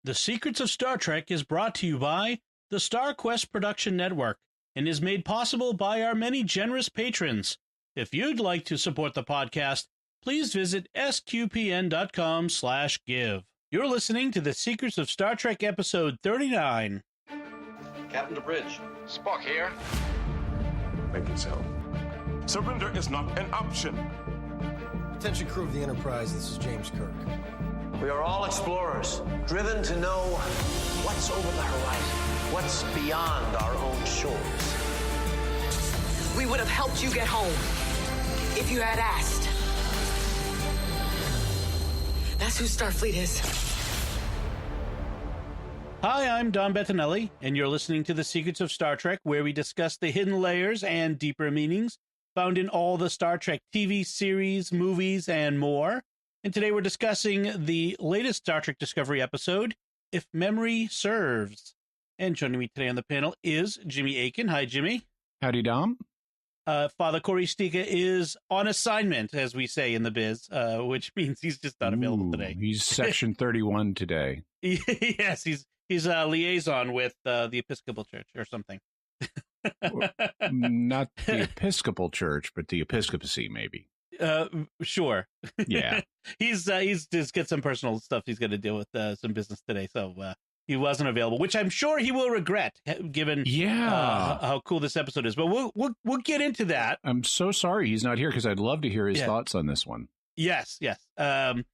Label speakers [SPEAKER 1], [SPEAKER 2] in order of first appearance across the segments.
[SPEAKER 1] The Secrets of Star Trek is brought to you by the StarQuest Production Network and is made possible by our many generous patrons. If you'd like to support the podcast, please visit sqpn.com/give. You're listening to The Secrets of Star Trek episode 39.
[SPEAKER 2] Captain to bridge.
[SPEAKER 3] Spock here.
[SPEAKER 4] Make it so. Surrender is not an option.
[SPEAKER 5] Attention crew of the Enterprise, this is James Kirk.
[SPEAKER 2] We are all explorers, driven to know what's over the horizon, what's beyond our own shores.
[SPEAKER 6] We would have helped you get home if you had asked. That's who Starfleet is.
[SPEAKER 1] Hi, I'm Don Bettinelli, and you're listening to The Secrets of Star Trek, where we discuss the hidden layers and deeper meanings found in all the Star Trek TV series, movies, and more. And today we're discussing the latest Star Trek Discovery episode, If Memory Serves. And joining me today on the panel is Jimmy Akin. Hi, Jimmy.
[SPEAKER 7] Howdy, Dom.
[SPEAKER 1] Father Corey Stika is on assignment, as we say in the biz, which means he's just not available today.
[SPEAKER 7] He's Section 31 today.
[SPEAKER 1] Yes, he's a liaison with the Episcopal Church or something.
[SPEAKER 7] Not the Episcopal Church, but the Episcopacy, maybe.
[SPEAKER 1] Sure.
[SPEAKER 7] Yeah.
[SPEAKER 1] He's just got some personal stuff he's got to deal with, some business today, so he wasn't available, which I'm sure he will regret, given how cool this episode is. But we'll get into that.
[SPEAKER 7] I'm so sorry he's not here because I'd love to hear his thoughts on this one.
[SPEAKER 1] Yes. But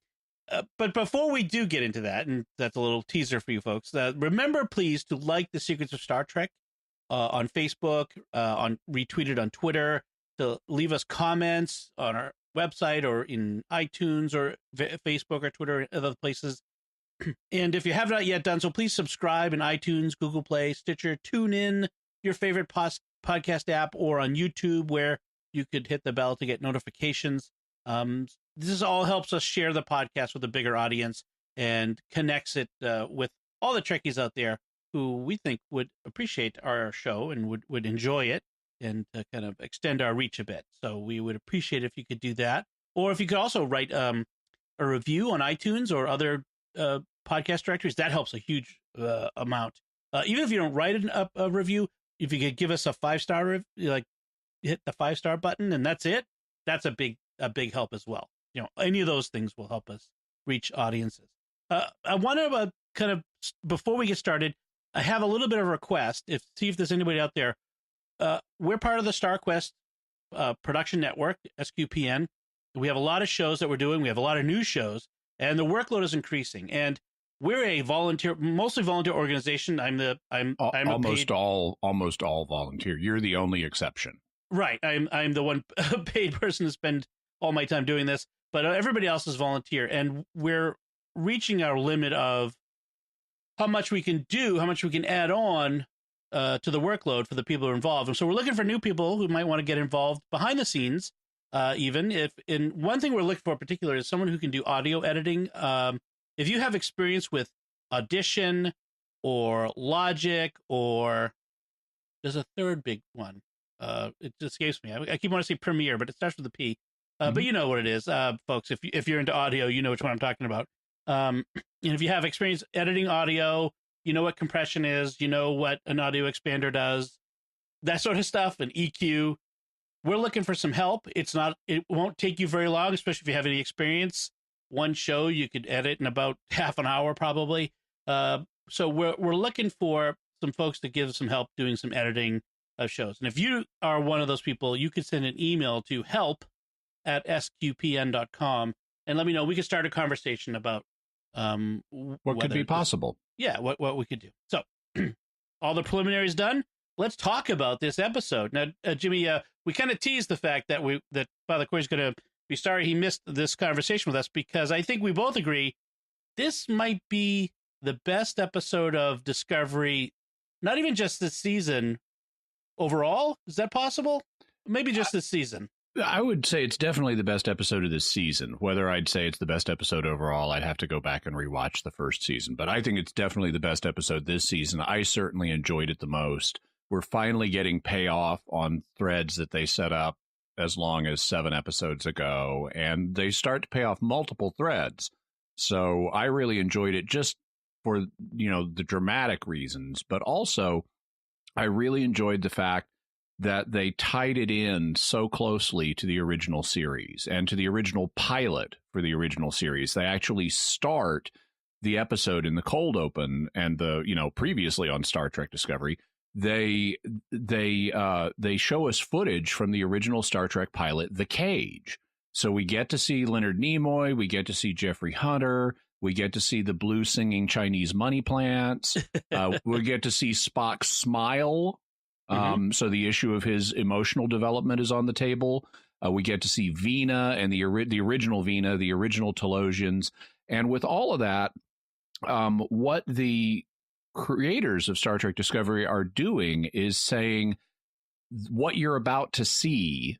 [SPEAKER 1] before we do get into that, and that's a little teaser for you folks, remember, please, to like The Secrets of Star Trek on Facebook, retweet it on Twitter, to leave us comments on our website or in iTunes or Facebook or Twitter and other places. And if you have not yet done so, please subscribe in iTunes, Google Play, Stitcher, TuneIn, your favorite podcast app, or on YouTube, where you could hit the bell to get notifications. This all helps us share the podcast with a bigger audience and connects it with all the Trekkies out there who we think would appreciate our show and would enjoy it, and kind of extend our reach a bit. So we would appreciate if you could do that. Or if you could also write a review on iTunes or other podcast directories. That helps a huge amount. Even if you don't write a review, if you could give us a 5-star, like hit the 5-star button and that's it, that's a big help as well. Any of those things will help us reach audiences. I want to kind of, before we get started, I have a little bit of a request. See if there's anybody out there. We're part of the StarQuest production network, SQPN. We have a lot of shows that we're doing. We have a lot of new shows, and the workload is increasing. And we're a mostly volunteer organization.
[SPEAKER 7] Almost all volunteer. You're the only exception.
[SPEAKER 1] Right. I'm the one paid person to spend all my time doing this, but everybody else is volunteer, and we're reaching our limit of how much we can do, how much we can add on to the workload for the people who are involved. And so we're looking for new people who might want to get involved behind the scenes. One thing we're looking for in particular is someone who can do audio editing. If you have experience with Audition or Logic, or there's a third big one. It escapes me. I keep wanting to say Premiere, but it starts with a P. But you know what it is, folks. If you're into audio, you know which one I'm talking about. And if you have experience editing audio, you know what compression is, you know what an audio expander does, that sort of stuff, and EQ. We're looking for some help. It won't take you very long, especially if you have any experience. One show you could edit in about half an hour, probably. So we're looking for some folks to give some help doing some editing of shows. And if you are one of those people, you could send an email to help@sqpn.com and let me know. We could start a conversation about
[SPEAKER 7] what could be possible.
[SPEAKER 1] Yeah, what we could do. So all the preliminaries done. Let's talk about this episode. Now, Jimmy, we kind of teased the fact that Father Corey's going to be sorry he missed this conversation with us, because I think we both agree this might be the best episode of Discovery, not even just this season, overall. Is that possible? Maybe just this season.
[SPEAKER 7] I would say it's definitely the best episode of this season. Whether I'd say it's the best episode overall, I'd have to go back and rewatch the first season. But I think it's definitely the best episode this season. I certainly enjoyed it the most. We're finally getting payoff on threads that they set up as long as 7 episodes ago, and they start to pay off multiple threads. So I really enjoyed it. Just for, the dramatic reasons, but also I really enjoyed the fact that they tied it in so closely to the original series and to the original pilot for the original series. They actually start the episode in the cold open, and previously on Star Trek Discovery, they show us footage from the original Star Trek pilot, The Cage. So we get to see Leonard Nimoy, we get to see Jeffrey Hunter, we get to see the blue singing Chinese money plants, we get to see Spock smile. So the issue of his emotional development is on the table. We get to see Vina and the original Vina, the original Talosians. And with all of that, what the creators of Star Trek Discovery are doing is saying what you're about to see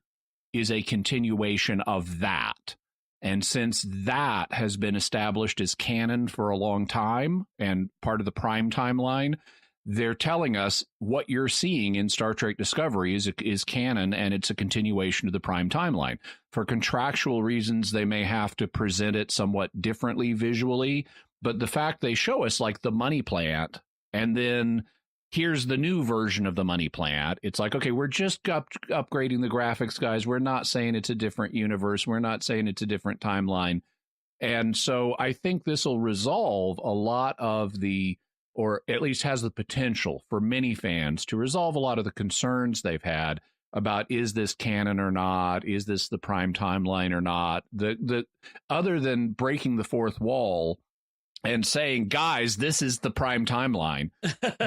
[SPEAKER 7] is a continuation of that. And since that has been established as canon for a long time and part of the Prime timeline, they're telling us what you're seeing in Star Trek Discovery is canon, and it's a continuation of the Prime timeline. For contractual reasons, they may have to present it somewhat differently visually, but the fact they show us like the money plant, and then here's the new version of the money plant, it's like, okay, we're just upgrading the graphics, guys. We're not saying it's a different universe. We're not saying it's a different timeline. And so I think this will resolve a lot of or at least has the potential for many fans to resolve a lot of the concerns they've had about, is this canon or not? Is this the Prime timeline or not? The other than breaking the fourth wall and saying, guys, this is the Prime timeline,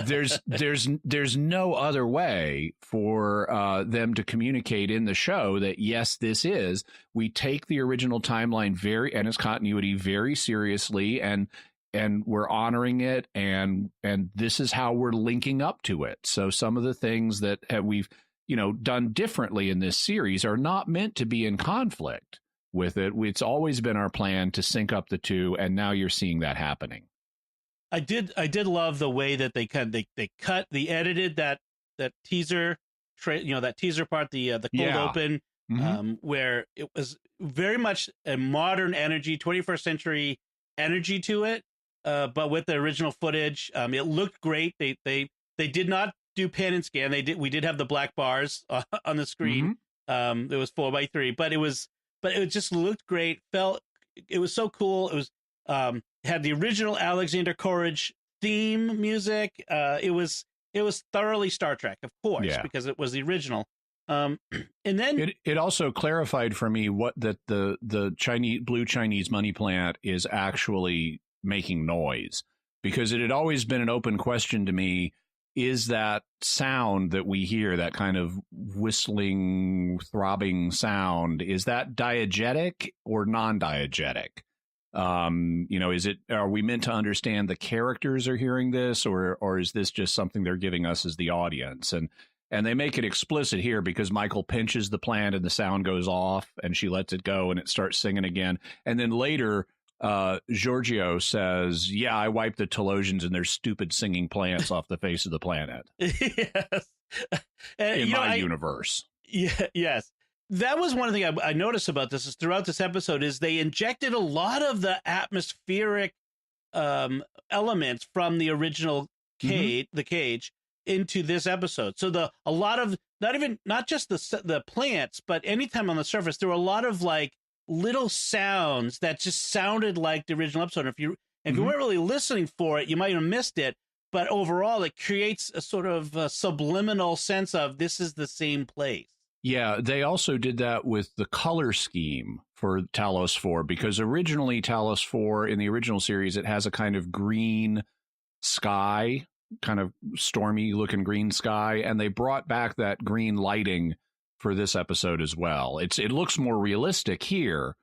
[SPEAKER 7] there's no other way for them to communicate in the show that, yes, this is. We take the original timeline and its continuity very seriously, and we're honoring it, and this is how we're linking up to it. So some of the things that we've done differently in this series are not meant to be in conflict with it. It's always been our plan to sync up the two, and now you're seeing that happening.
[SPEAKER 1] I did love the way that they edited that teaser, that teaser part, the cold open, where it was very much a modern energy, 21st century energy to it. But with the original footage, it looked great. They did not do pan and scan. We did have the black bars on the screen. It was 4:3, but it just looked great. It was so cool. It was had the original Alexander Courage theme music. It was thoroughly Star Trek, of course, because it was the original. And then
[SPEAKER 7] it also clarified for me that the blue Chinese money plant is actually making noise, because it had always been an open question to me. Is that sound that we hear, that kind of whistling, throbbing sound, is that diegetic or non-diegetic? Are we meant to understand the characters are hearing this, or is this just something they're giving us as the audience? And they make it explicit here, because Michael pinches the plant and the sound goes off, and she lets it go and it starts singing again. And then later, Giorgio says, yeah, I wiped the Talosians and their stupid singing plants off the face of the planet.
[SPEAKER 1] Yes.
[SPEAKER 7] In my universe.
[SPEAKER 1] Yeah, yes. That was one thing I noticed about this is throughout this episode is they injected a lot of the atmospheric elements from the original the Cage into this episode. So a lot of not just the plants, but anytime on the surface, there were a lot of like little sounds that just sounded like the original episode. If you weren't really listening for it, you might have missed it. But overall, it creates a sort of subliminal sense of this is the same place.
[SPEAKER 7] Yeah, they also did that with the color scheme for Talos 4, because originally Talos 4 in the original series, it has a kind of green sky, kind of stormy looking green sky, and they brought back that green lighting for this episode as well. It looks more realistic here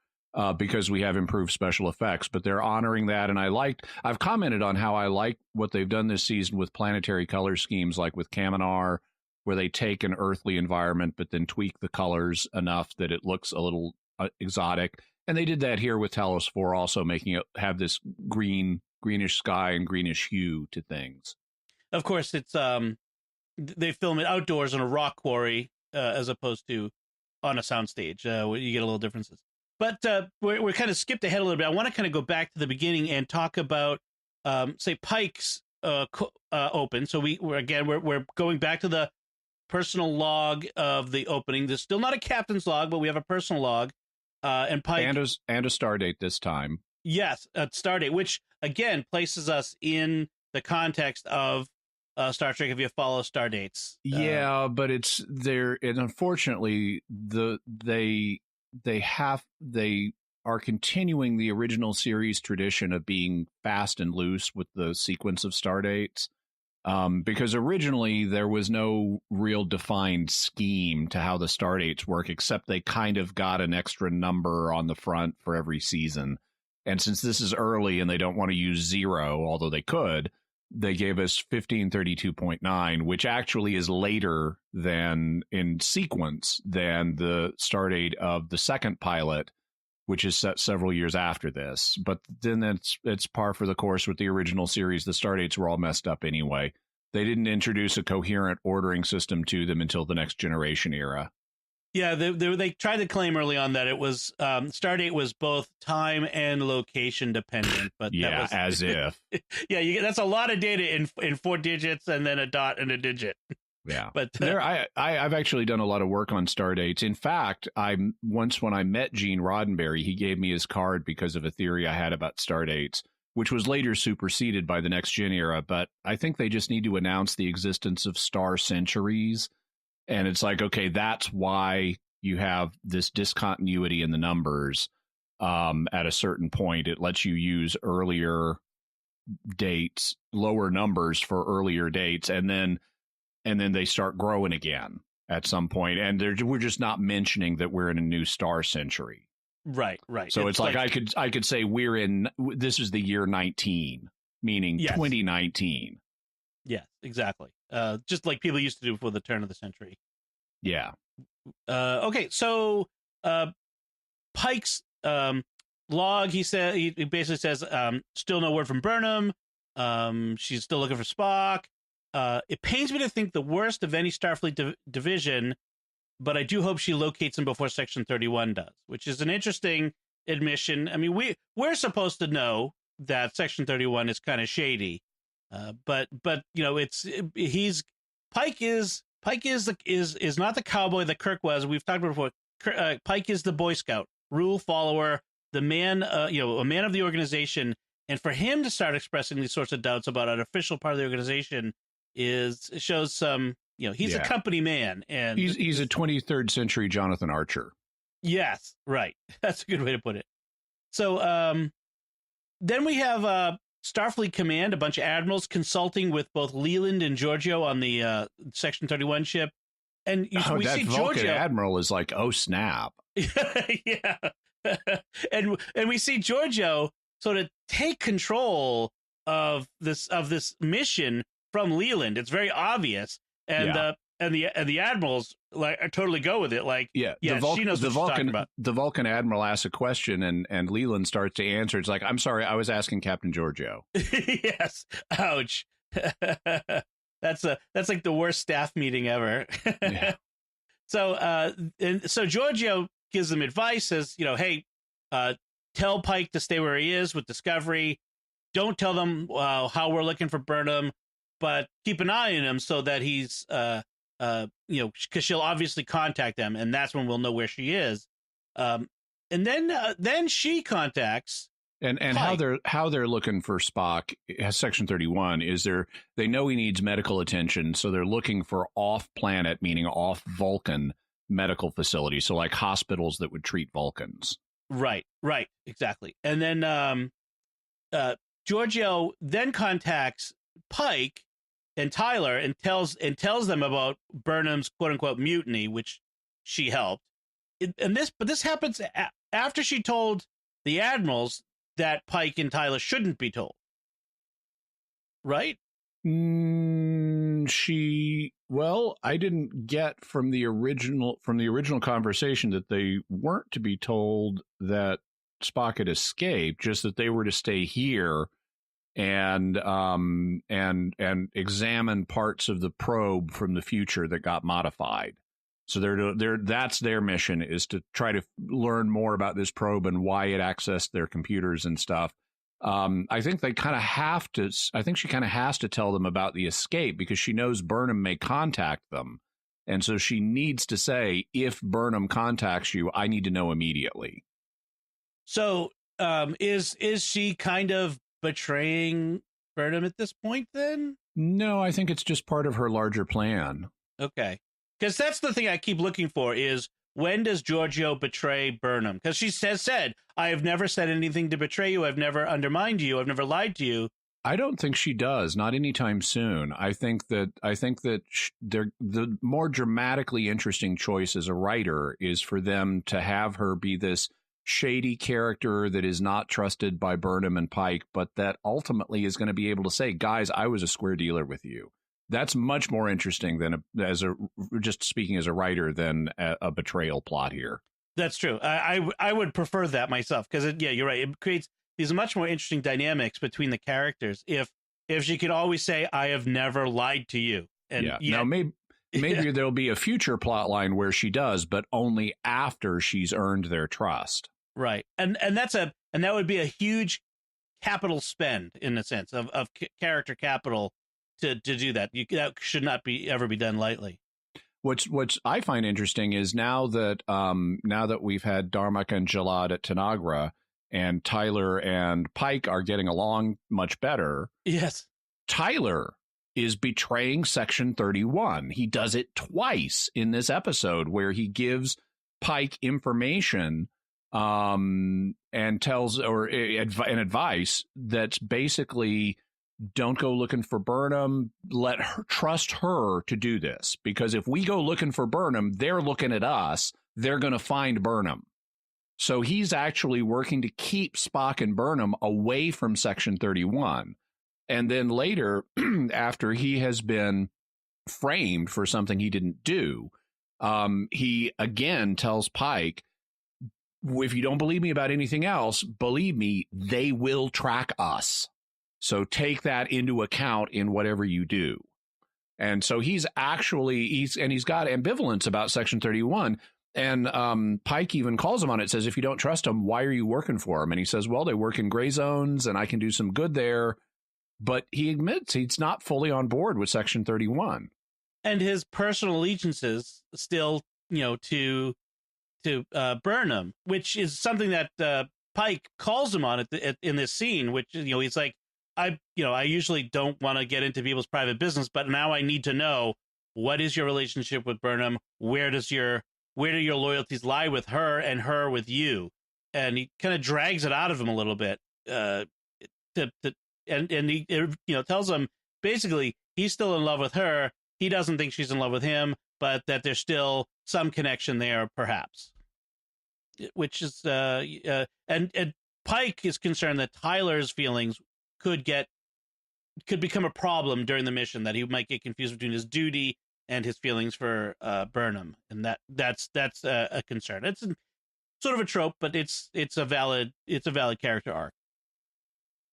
[SPEAKER 7] because we have improved special effects, but they're honoring that. And I've commented on how I like what they've done this season with planetary color schemes, like with Kaminar, where they take an earthly environment, but then tweak the colors enough that it looks a little exotic. And they did that here with Talos 4, also making it have this greenish sky and greenish hue to things. Of
[SPEAKER 1] course, it's they film it outdoors in a rock quarry as opposed to on a soundstage. You get a little differences. But we're kind of skipped ahead a little bit. I want to kind of go back to the beginning and talk about say Pike's open. So we're going back to the personal log of the opening. There's still not a captain's log, but we have a personal log. And Pike
[SPEAKER 7] and a star date this time.
[SPEAKER 1] Yes, a star date, which again places us in the context of Star Trek. If you follow star dates,
[SPEAKER 7] Yeah, but it's there, and unfortunately, they are continuing the original series tradition of being fast and loose with the sequence of star dates. Because originally there was no real defined scheme to how the star dates work, except they kind of got an extra number on the front for every season. And since this is early and they don't want to use 0, although they could, they gave us 1532.9, which actually is later than in sequence than the star date of the second pilot, which is set several years after this. But then it's par for the course with the original series. The star dates were all messed up anyway. They didn't introduce a coherent ordering system to them until the Next Generation era.
[SPEAKER 1] Yeah, they tried to claim early on that it was Stardate was both time and location dependent, but
[SPEAKER 7] yeah,
[SPEAKER 1] that was,
[SPEAKER 7] as if.
[SPEAKER 1] Yeah, that's a lot of data in 4 digits and then a dot and a digit.
[SPEAKER 7] Yeah,
[SPEAKER 1] but
[SPEAKER 7] I've actually done a lot of work on star dates. In fact, when I met Gene Roddenberry, he gave me his card because of a theory I had about star dates, which was later superseded by the Next Gen era. But I think they just need to announce the existence of star centuries. And it's like, okay, that's why you have this discontinuity in the numbers. At a certain point, it lets you use earlier dates, lower numbers for earlier dates, and then they start growing again at some point. And we're just not mentioning that we're in a new star century.
[SPEAKER 1] Right.
[SPEAKER 7] So it's like I could say this is the year 19, meaning 2019.
[SPEAKER 1] Yes, exactly. Just like people used to do before the turn of the century.
[SPEAKER 7] Yeah.
[SPEAKER 1] Okay, so Pike's log, he basically says, still no word from Burnham. She's still looking for Spock. It pains me to think the worst of any Starfleet division, but I do hope she locates him before Section 31 does, which is an interesting admission. I mean, we're supposed to know that Section 31 is kind of shady. But you know, Pike is not the cowboy that Kirk was. We've talked about before. Pike is the Boy Scout, rule follower, the man, a man of the organization. And for him to start expressing these sorts of doubts about an official part of the organization shows some, he's a company man, and
[SPEAKER 7] he's a 23rd century Jonathan Archer.
[SPEAKER 1] Yes, right. That's a good way to put it. So then we have Starfleet Command, a bunch of admirals consulting with both Leland and Giorgio on the Section 31 ship. And we see
[SPEAKER 7] Vulcan
[SPEAKER 1] Giorgio
[SPEAKER 7] admiral is like, oh snap.
[SPEAKER 1] Yeah. and we see Giorgio sort of take control of this mission from Leland. It's very obvious. And the admirals totally go with it. Like, she knows what she's talking about.
[SPEAKER 7] The Vulcan admiral asks a question, and Leland starts to answer. It's like, I'm sorry, I was asking Captain Giorgio.
[SPEAKER 1] Yes. Ouch. That's like the worst staff meeting ever. Yeah. So Giorgio gives them advice, says, hey, tell Pike to stay where he is with Discovery. Don't tell them how we're looking for Burnham, but keep an eye on him so that he's because she'll obviously contact them, and that's when we'll know where she is. And then she contacts
[SPEAKER 7] and
[SPEAKER 1] Pike.
[SPEAKER 7] how they're looking for Spock. Section 31 is they know he needs medical attention, so they're looking for off-planet, meaning off Vulcan medical facilities, so like hospitals that would treat Vulcans.
[SPEAKER 1] Right, exactly. And then Giorgio then contacts Pike and Tyler and tells them about Burnham's quote unquote mutiny, which she helped. But this happens after she told the admirals that Pike and Tyler shouldn't be told. Right?
[SPEAKER 7] I didn't get from the original conversation that they weren't to be told that Spock had escaped, just that they were to stay here and examine parts of the probe from the future that got modified. So that's their mission, is to try to learn more about this probe and why it accessed their computers and stuff. I think they kind of have to. I think she kind of has to tell them about the escape because she knows Burnham may contact them, and so she needs to say, if Burnham contacts you, I need to know immediately.
[SPEAKER 1] So, is she kind of betraying Burnham at this point? Then
[SPEAKER 7] no, I think it's just part of her larger plan.
[SPEAKER 1] Okay, because that's the thing I keep looking for is. When does Georgiou betray Burnham? Because she has said, I have never said anything to betray you. I've never undermined you. I've never lied to you.
[SPEAKER 7] I don't think she does. Not anytime soon. I think that the more dramatically interesting choice as a writer is for them to have her be this shady character that is not trusted by Burnham and Pike, but that ultimately is going to be able to say, guys, I was a square dealer with you. That's much more interesting than just speaking as a writer than a betrayal plot here.
[SPEAKER 1] That's true. I would prefer that myself because you're right. It creates these much more interesting dynamics between the characters. If she could always say, "I have never lied to you," and
[SPEAKER 7] now maybe there'll be a future plot line where she does, but only after she's earned their trust.
[SPEAKER 1] Right, and that would be a huge capital spend in the sense of character capital. To do that, that should not ever be done lightly.
[SPEAKER 7] What I find interesting is now that we've had Darmok and Jalad at Tanagra, and Tyler and Pike are getting along much better.
[SPEAKER 1] Yes,
[SPEAKER 7] Tyler is betraying Section 31. He does it twice in this episode, where he gives Pike information and tells an advice that's basically. Don't go looking for Burnham. Let her trust her to do this, because if we go looking for Burnham, they're looking at us. They're going to find Burnham. So he's actually working to keep Spock and Burnham away from Section 31. And then later, after he has been framed for something he didn't do, he again tells Pike, if you don't believe me about anything else, believe me, they will track us. So take that into account in whatever you do. And so he's got ambivalence about Section 31. And Pike even calls him on it, says, if you don't trust him, why are you working for him? And he says, well, they work in gray zones and I can do some good there. But he admits he's not fully on board with Section 31.
[SPEAKER 1] And his personal allegiances still, to Burnham, which is something that Pike calls him on in this scene, which, he's like, I usually don't want to get into people's private business, but now I need to know, what is your relationship with Burnham? Where do your loyalties lie with her and her with you? And he kind of drags it out of him a little bit. And he tells him basically he's still in love with her. He doesn't think she's in love with him, but that there's still some connection there, perhaps. Which is and Pike is concerned that Tyler's feelings could become a problem during the mission, that he might get confused between his duty and his feelings for Burnham, and that's a concern. It's sort of a trope, but it's a valid character arc.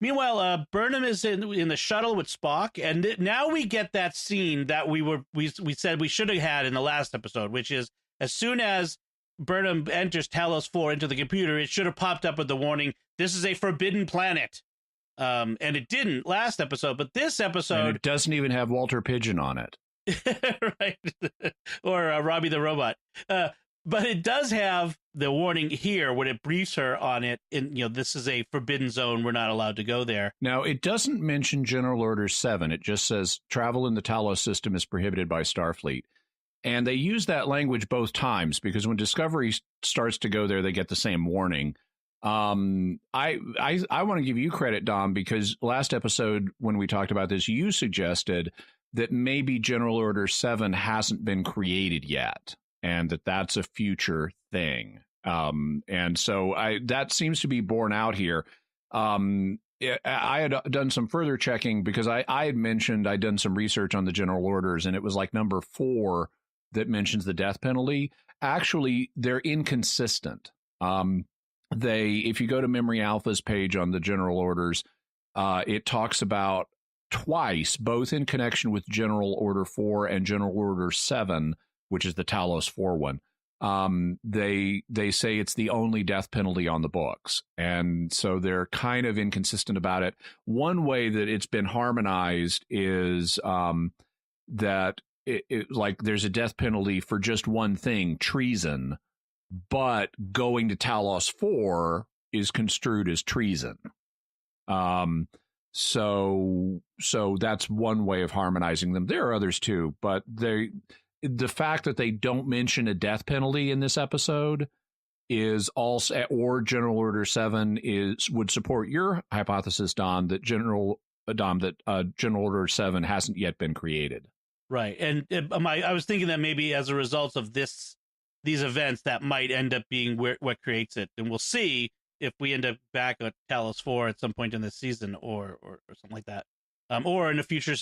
[SPEAKER 1] Meanwhile, Burnham is in the shuttle with Spock, and now we get that scene that we said we should have had in the last episode, which is as soon as Burnham enters Talos 4 into the computer, it should have popped up with the warning, "This is a forbidden planet." And it didn't last episode, but this episode...
[SPEAKER 7] And it doesn't even have Walter Pidgeon on it.
[SPEAKER 1] Right. Or Robbie the Robot. But it does have the warning here when it briefs her on it. And, this is a forbidden zone. We're not allowed to go there.
[SPEAKER 7] Now, it doesn't mention General Order 7. It just says travel in the Talos system is prohibited by Starfleet. And they use that language both times because when Discovery starts to go there, they get the same warning. I want to give you credit, Dom, because last episode when we talked about this, you suggested that maybe General Order 7 hasn't been created yet, and that's a future thing. And so that seems to be borne out here. I had done some further checking because I had mentioned I'd done some research on the general orders, and it was like number 4 that mentions the death penalty. Actually, they're inconsistent. If you go to Memory Alpha's page on the general orders, it talks about twice, both in connection with General Order 4 and General Order 7, which is the Talos 4 one. they say it's the only death penalty on the books, and so they're kind of inconsistent about it. One way that it's been harmonized is that like there's a death penalty for just one thing, treason, but going to Talos 4 is construed as treason. So that's one way of harmonizing them. There are others too, but the fact that they don't mention a death penalty in this episode is also, or General Order 7 would support your hypothesis, Don, that General Order 7 hasn't yet been created.
[SPEAKER 1] Right. And I was thinking that maybe as a result of these events, that might end up being what creates it. And we'll see if we end up back at Talos 4 at some point in this season or something like that. Or in a future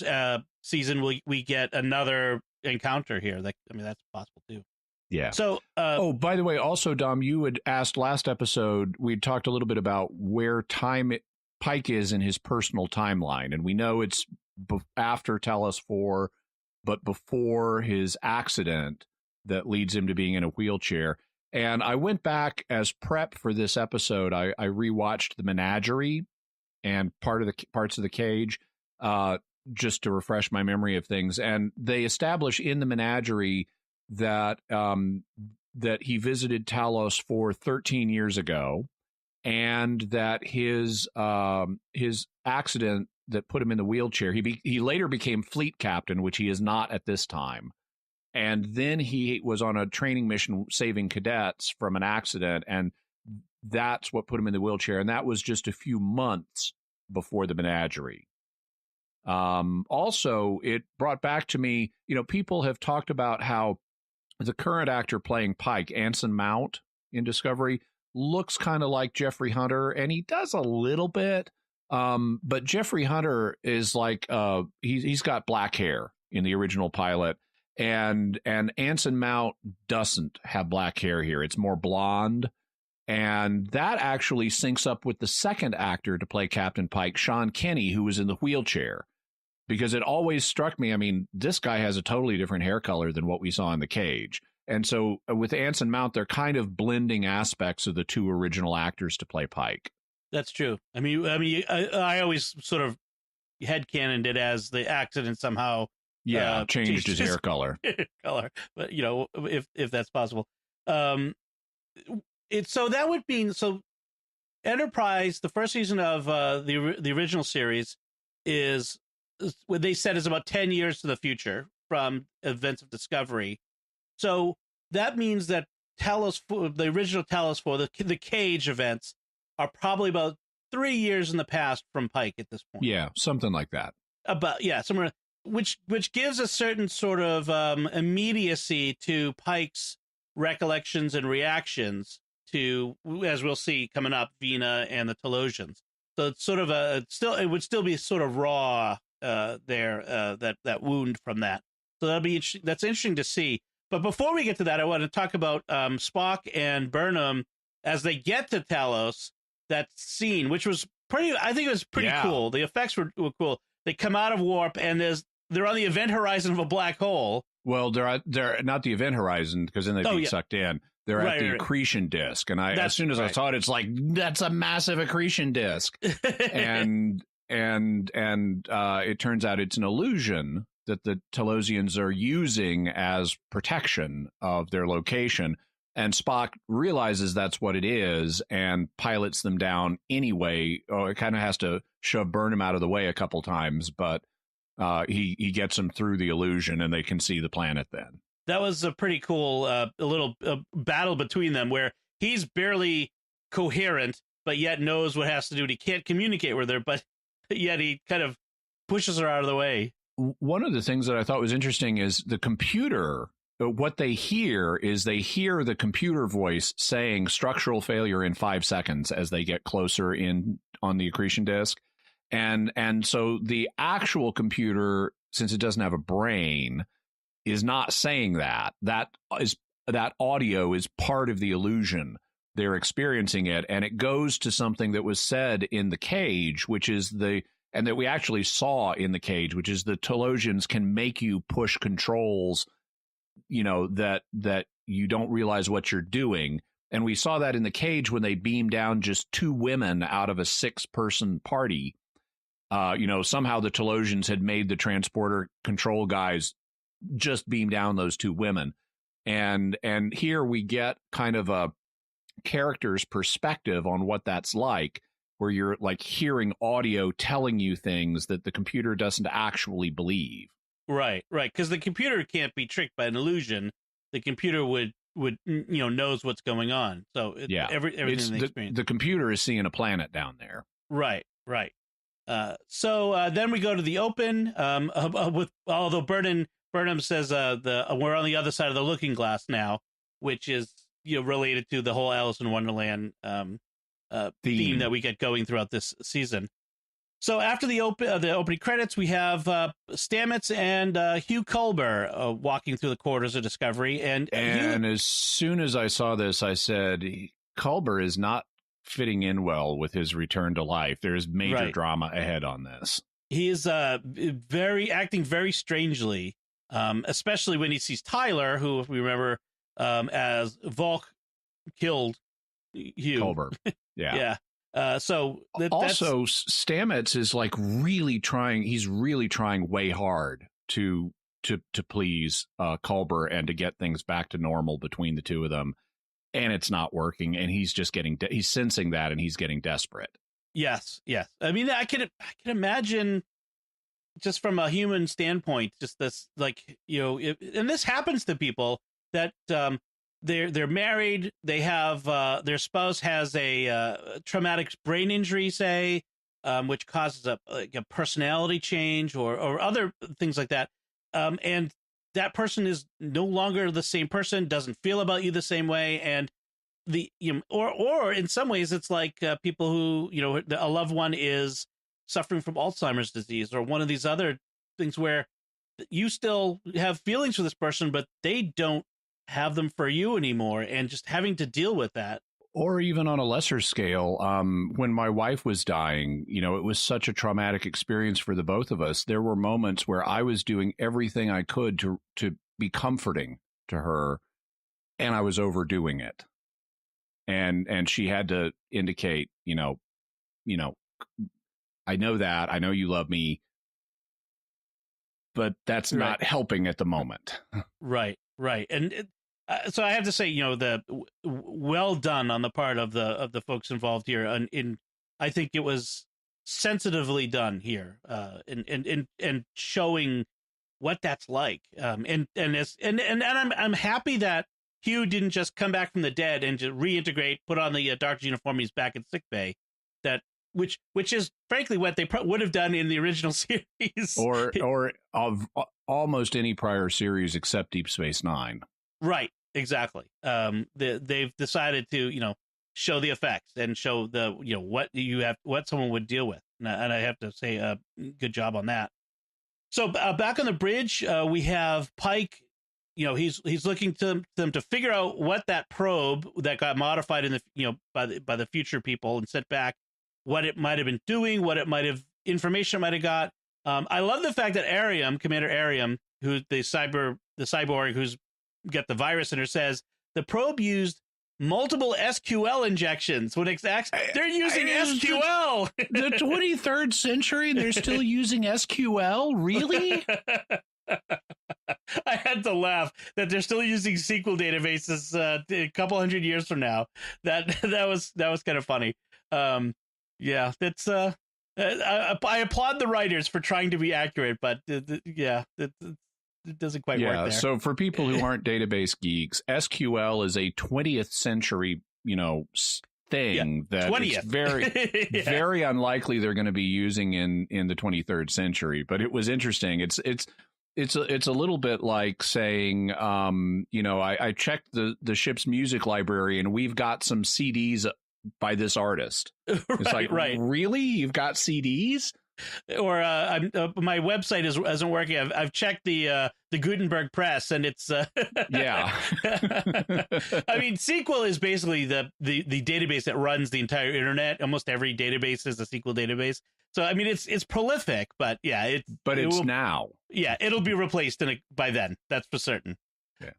[SPEAKER 1] season, we get another encounter here. That's possible too.
[SPEAKER 7] Yeah.
[SPEAKER 1] So,
[SPEAKER 7] by the way, also, Dom, you had asked last episode, we talked a little bit about where Pike is in his personal timeline. And we know it's after Talos 4, but before his accident that leads him to being in a wheelchair. And I went back as prep for this episode. I rewatched The Menagerie and parts of the Cage, just to refresh my memory of things. And they establish in The Menagerie that that he visited Talos 4 13 years ago, and that his accident that put him in the wheelchair, he later became fleet captain, which he is not at this time. And then he was on a training mission saving cadets from an accident, and that's what put him in the wheelchair. And that was just a few months before The Menagerie. Also, it brought back to me, people have talked about how the current actor playing Pike, Anson Mount in Discovery, looks kind of like Jeffrey Hunter, and he does a little bit. But Jeffrey Hunter is like, he's got black hair in the original pilot. And Anson Mount doesn't have black hair here. It's more blonde. And that actually syncs up with the second actor to play Captain Pike, Sean Kenny, who was in the wheelchair. Because it always struck me, this guy has a totally different hair color than what we saw in The Cage. And so with Anson Mount, they're kind of blending aspects of the two original actors to play Pike.
[SPEAKER 1] That's true. I always sort of headcanoned it as the accident somehow
[SPEAKER 7] changed his hair color.
[SPEAKER 1] But if that's possible. So that would mean Enterprise, the first season of the original series, is what they said is about 10 years to the future from events of Discovery. So that means that the original Talos 4, the Cage events, are probably about 3 years in the past from Pike at this point.
[SPEAKER 7] Yeah, something like that.
[SPEAKER 1] Somewhere, which gives a certain sort of immediacy to Pike's recollections and reactions to, as we'll see coming up, Vina and the Talosians. So it's sort of it would still be sort of raw that wound from that. So that's interesting to see. But before we get to that, I want to talk about Spock and Burnham as they get to Talos. That scene, which was I think it was pretty cool. The effects were cool. They come out of warp and they're on the event horizon of a black hole.
[SPEAKER 7] Well, they're not the event horizon, because then they'd be sucked in. They're at the accretion disk, and as soon as I saw it, it's like, that's a massive accretion disk, and it turns out it's an illusion that the Talosians are using as protection of their location. And Spock realizes that's what it is and pilots them down anyway. It kind of has to shove Burnham out of the way a couple times, but he gets them through the illusion and they can see the planet then.
[SPEAKER 1] That was a pretty cool little battle between them where he's barely coherent, but yet knows what has to do. And he can't communicate with her, but yet he kind of pushes her out of the way.
[SPEAKER 7] One of the things that I thought was interesting is the computer. What they hear is the computer voice saying structural failure in 5 seconds as they get closer in on the accretion disk. And so the actual computer, since it doesn't have a brain, is not saying that. That audio is part of the illusion. They're experiencing it, and it goes to something that was said in The Cage, which is and that we actually saw in The Cage, which is the Talosians can make you push controls, that you don't realize what you're doing. And we saw that in The Cage when they beamed down just 2 women out of a 6-person party. Somehow the Telosians had made the transporter control guys just beam down those 2 women. And here we get kind of a character's perspective on what that's like, where you're like hearing audio telling you things that the computer doesn't actually believe.
[SPEAKER 1] Right. Because the computer can't be tricked by an illusion. The computer would knows what's going on. So everything in the experience. The
[SPEAKER 7] computer is seeing a planet down there.
[SPEAKER 1] Right. So then we go to the open. Although Burnham says we're on the other side of the looking glass now, which is related to the whole Alice in Wonderland theme that we get going throughout this season. So after the opening credits, we have Stamets and Hugh Culber walking through the corridors of Discovery. And
[SPEAKER 7] as soon as I saw this, I said, Culber is not fitting in well with his return to life. There's major drama ahead on this.
[SPEAKER 1] He is acting very strangely, especially when he sees Tyler, who, if we remember, as Volk killed Hugh.
[SPEAKER 7] Culber. Yeah.
[SPEAKER 1] So
[SPEAKER 7] also Stamets is like really trying. He's really trying way hard to please Culber and to get things back to normal between the two of them, and it's not working. And he's just he's sensing that, and he's getting desperate.
[SPEAKER 1] Yes. I mean, I can imagine, just from a human standpoint, just this, and this happens to people that they're married, they have their spouse has a traumatic brain injury, say, which causes a personality change or other things like that, and that person is no longer the same person, doesn't feel about you the same way, and or in some ways it's like people who a loved one is suffering from Alzheimer's disease or one of these other things where you still have feelings for this person, but they don't have them for you anymore, and just having to deal with that.
[SPEAKER 7] Or even on a lesser scale, when my wife was dying, it was such a traumatic experience for the both of us. There were moments where I was doing everything I could to be comforting to her, and I was overdoing it. And she had to indicate, I know that, I know you love me, but that's not helping at the moment.
[SPEAKER 1] Right. And so I have to say, the well done on the part of the folks involved here. And I think it was sensitively done here, and showing what that's like. And I'm happy that Hugh didn't just come back from the dead and just reintegrate, put on the doctor's uniform, he's back in sickbay. Which is frankly what they would have done in the original series,
[SPEAKER 7] or of almost any prior series except Deep Space Nine.
[SPEAKER 1] Right, exactly. They've decided to show the effects and show what someone would deal with, and I have to say, good job on that. So back on the bridge, we have Pike. He's looking to them to figure out what that probe that got modified in the by the future people and sent back, what it might have been doing, what information it might have got. I love the fact that Commander Arium, who's the cyborg who's got the virus in her, says the probe used multiple SQL injections. When they're using SQL.
[SPEAKER 7] The 23rd century, and they're still using SQL? Really?
[SPEAKER 1] I had to laugh that they're still using SQL databases a couple hundred years from now. That was kind of funny. Yeah, that's I applaud the writers for trying to be accurate, but it doesn't quite work there.
[SPEAKER 7] So for people who aren't database geeks, SQL is a 20th century, thing that it's very, very unlikely they're going to be using in the 23rd century. But it was interesting. It's a little bit like saying, I checked the ship's music library and we've got some CDs by this artist. It's really? You've got CDs?
[SPEAKER 1] Or my website isn't working. I've checked the Gutenberg press, and it's
[SPEAKER 7] yeah.
[SPEAKER 1] I mean, SQL is basically the database that runs the entire internet. Almost every database is a SQL database. So I mean, it's prolific, but yeah,
[SPEAKER 7] it's now.
[SPEAKER 1] Yeah, it'll be replaced by then. That's for certain.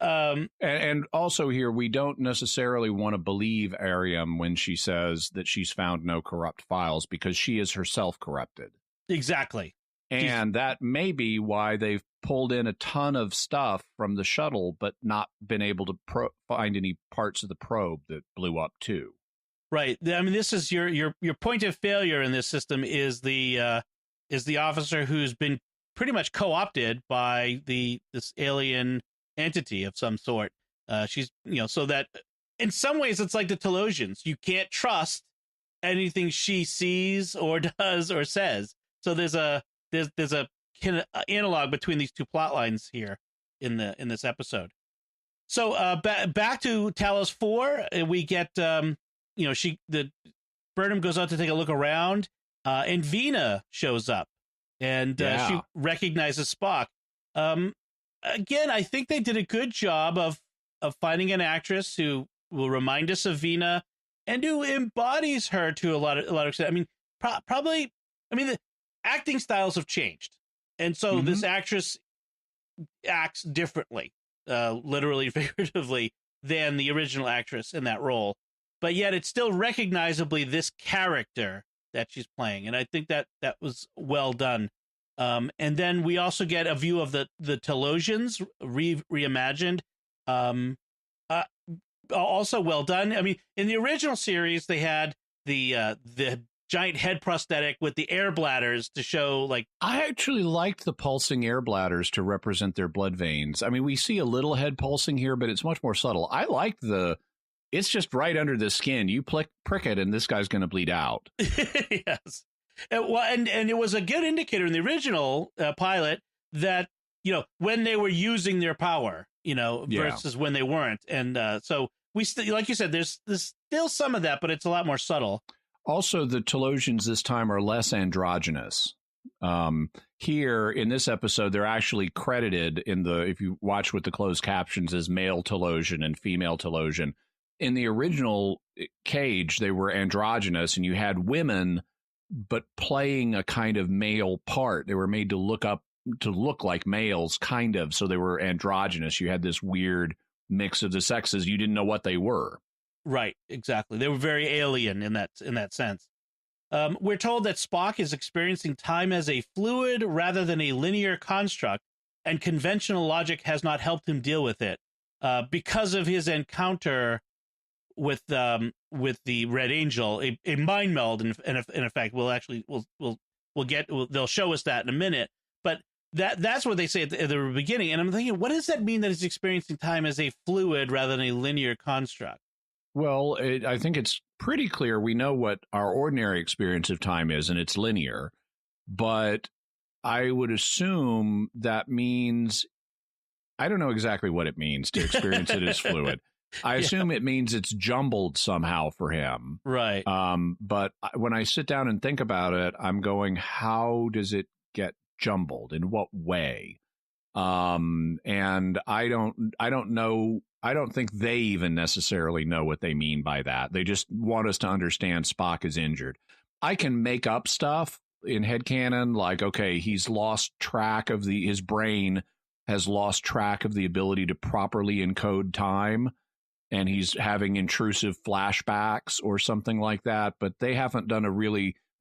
[SPEAKER 7] And also here, we don't necessarily want to believe Ariam when she says that she's found no corrupt files, because she is herself corrupted.
[SPEAKER 1] Exactly.
[SPEAKER 7] And that may be why they've pulled in a ton of stuff from the shuttle, but not been able to find any parts of the probe that blew up too.
[SPEAKER 1] Right. I mean, this is your point of failure in this system is the officer who's been pretty much co-opted by this alien entity of some sort. She's, so that in some ways it's like the Telosians. You can't trust anything she sees or does or says. So there's a kind of analog between these two plot lines here in this episode. So back to Talos 4, we get Burnham goes out to take a look around, and Vina shows up, and she recognizes Spock. Again, I think they did a good job of finding an actress who will remind us of Vina and who embodies her to a lot of extent. I mean, probably. I mean, the acting styles have changed, and so this actress acts differently, literally, figuratively, than the original actress in that role. But yet, it's still recognizably this character that she's playing, and I think that was well done. And then we also get a view of the Telosians reimagined. Also well done. I mean, in the original series, they had the giant head prosthetic with the air bladders to show, like,
[SPEAKER 7] I actually liked the pulsing air bladders to represent their blood veins. I mean, we see a little head pulsing here, but it's much more subtle. I like it's just right under the skin. You prick it, and this guy's going to bleed out.
[SPEAKER 1] Yes. And it was a good indicator in the original pilot that, when they were using their power, versus when they weren't. And so we still, like you said, there's still some of that, but it's a lot more subtle.
[SPEAKER 7] Also, the Telosians this time are less androgynous. Here in this episode, they're actually credited if you watch with the closed captions, as male Telosian and female Telosian. In the original Cage, they were androgynous, and you had women, but playing a kind of male part. They were made to look like males, kind of. So they were androgynous. You had this weird mix of the sexes. You didn't know what they were.
[SPEAKER 1] Right, exactly. They were very alien in that sense. We're told that Spock is experiencing time as a fluid rather than a linear construct, and conventional logic has not helped him deal with it because of his encounter with the Red Angel, a mind meld. In effect, they'll show us that in a minute. But that's what they say at the beginning, and I'm thinking, what does that mean that he's experiencing time as a fluid rather than a linear construct?
[SPEAKER 7] Well, I think it's pretty clear. We know what our ordinary experience of time is, and it's linear. But I would assume that means, I don't know exactly what it means to experience it as fluid. I assume it means it's jumbled somehow for him.
[SPEAKER 1] Right.
[SPEAKER 7] But when I sit down and think about it, I'm going, how does it get jumbled? In what way? And I don't know. I don't think they even necessarily know what they mean by that. They just want us to understand Spock is injured. I can make up stuff in headcanon, like, okay, he's lost track of his brain has lost track of the ability to properly encode time, and he's having intrusive flashbacks or something like that. But they haven't done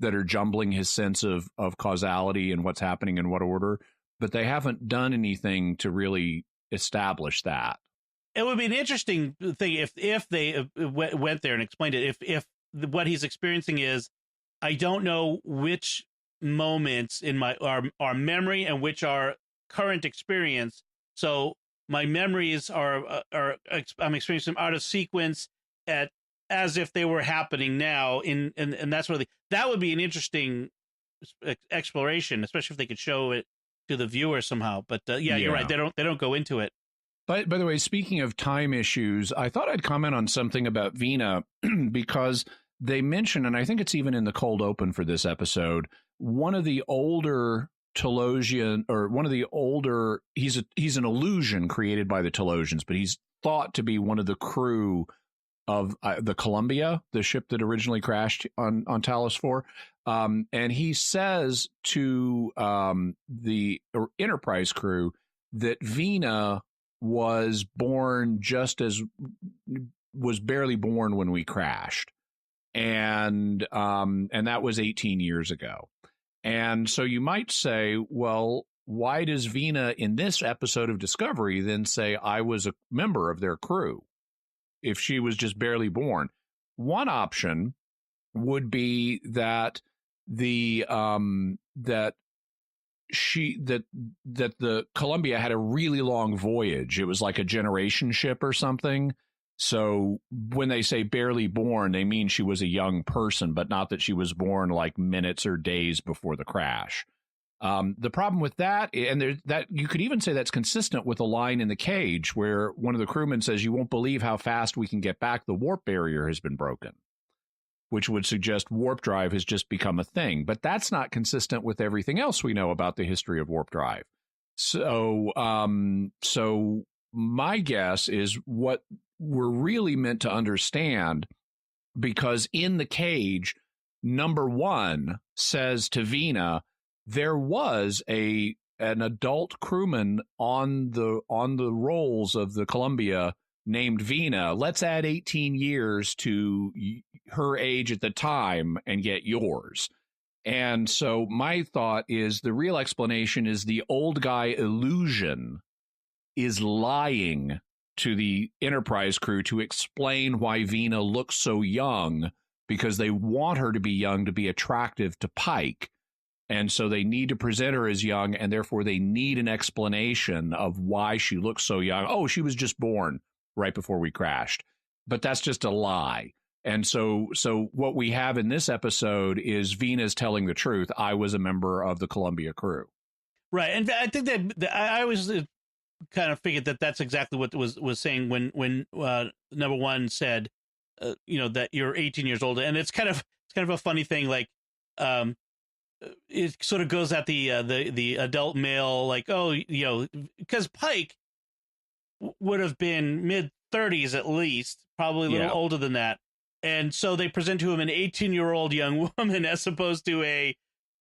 [SPEAKER 7] that are jumbling his sense of causality and what's happening in what order. But they haven't done anything to really establish that.
[SPEAKER 1] It would be an interesting thing if they went there and explained it. If what he's experiencing is, I don't know which moments in our memory and which are current experience. So my memories are I'm experiencing them out of sequence as if they were happening now. And that's really, that would be an interesting exploration, especially if they could show it to the viewer somehow. But you're right. They don't go into it.
[SPEAKER 7] By the way, speaking of time issues, I thought I'd comment on something about Vina because they mention, and I think it's even in the cold open for this episode, one of the older Telosian, or one of the older, he's an illusion created by the Telosians, but he's thought to be one of the crew of the Columbia, the ship that originally crashed on Talos 4. And he says to the Enterprise crew that Vina was born was barely born when we crashed. And that was 18 years ago. And so you might say, well, why does Vina in this episode of Discovery then say I was a member of their crew if she was just barely born? One option would be that the Columbia had a really long voyage. It was like a generation ship or something. So when they say barely born, they mean she was a young person, but not that she was born like minutes or days before the crash. The problem with that, and that you could even say that's consistent with a line in The Cage where one of the crewmen says, "You won't believe how fast we can get back. The warp barrier has been broken," which would suggest warp drive has just become a thing. But that's not consistent with everything else we know about the history of warp drive. So my guess is what we're really meant to understand, because in The Cage, number one says to Vina, there was an adult crewman on the rolls of the Columbia named Vina. Let's add 18 years to her age at the time and get yours. And so my thought is the real explanation is the old guy illusion is lying to the Enterprise crew to explain why Vina looks so young, because they want her to be young to be attractive to Pike. And so they need to present her as young, and therefore they need an explanation of why she looks so young. Oh, she was just born right before we crashed. But that's just a lie. And so what we have in this episode is Vina's telling the truth. I was a member of the Columbia crew.
[SPEAKER 1] Right. And I think that I was kind of figured that that's exactly what was saying when number one said, that you're 18 years old. And it's kind of a funny thing. Like, it sort of goes at the adult male, like, oh, because Pike would have been mid-30s at least, probably a little older than that. And so they present to him an 18-year-old young woman as opposed to a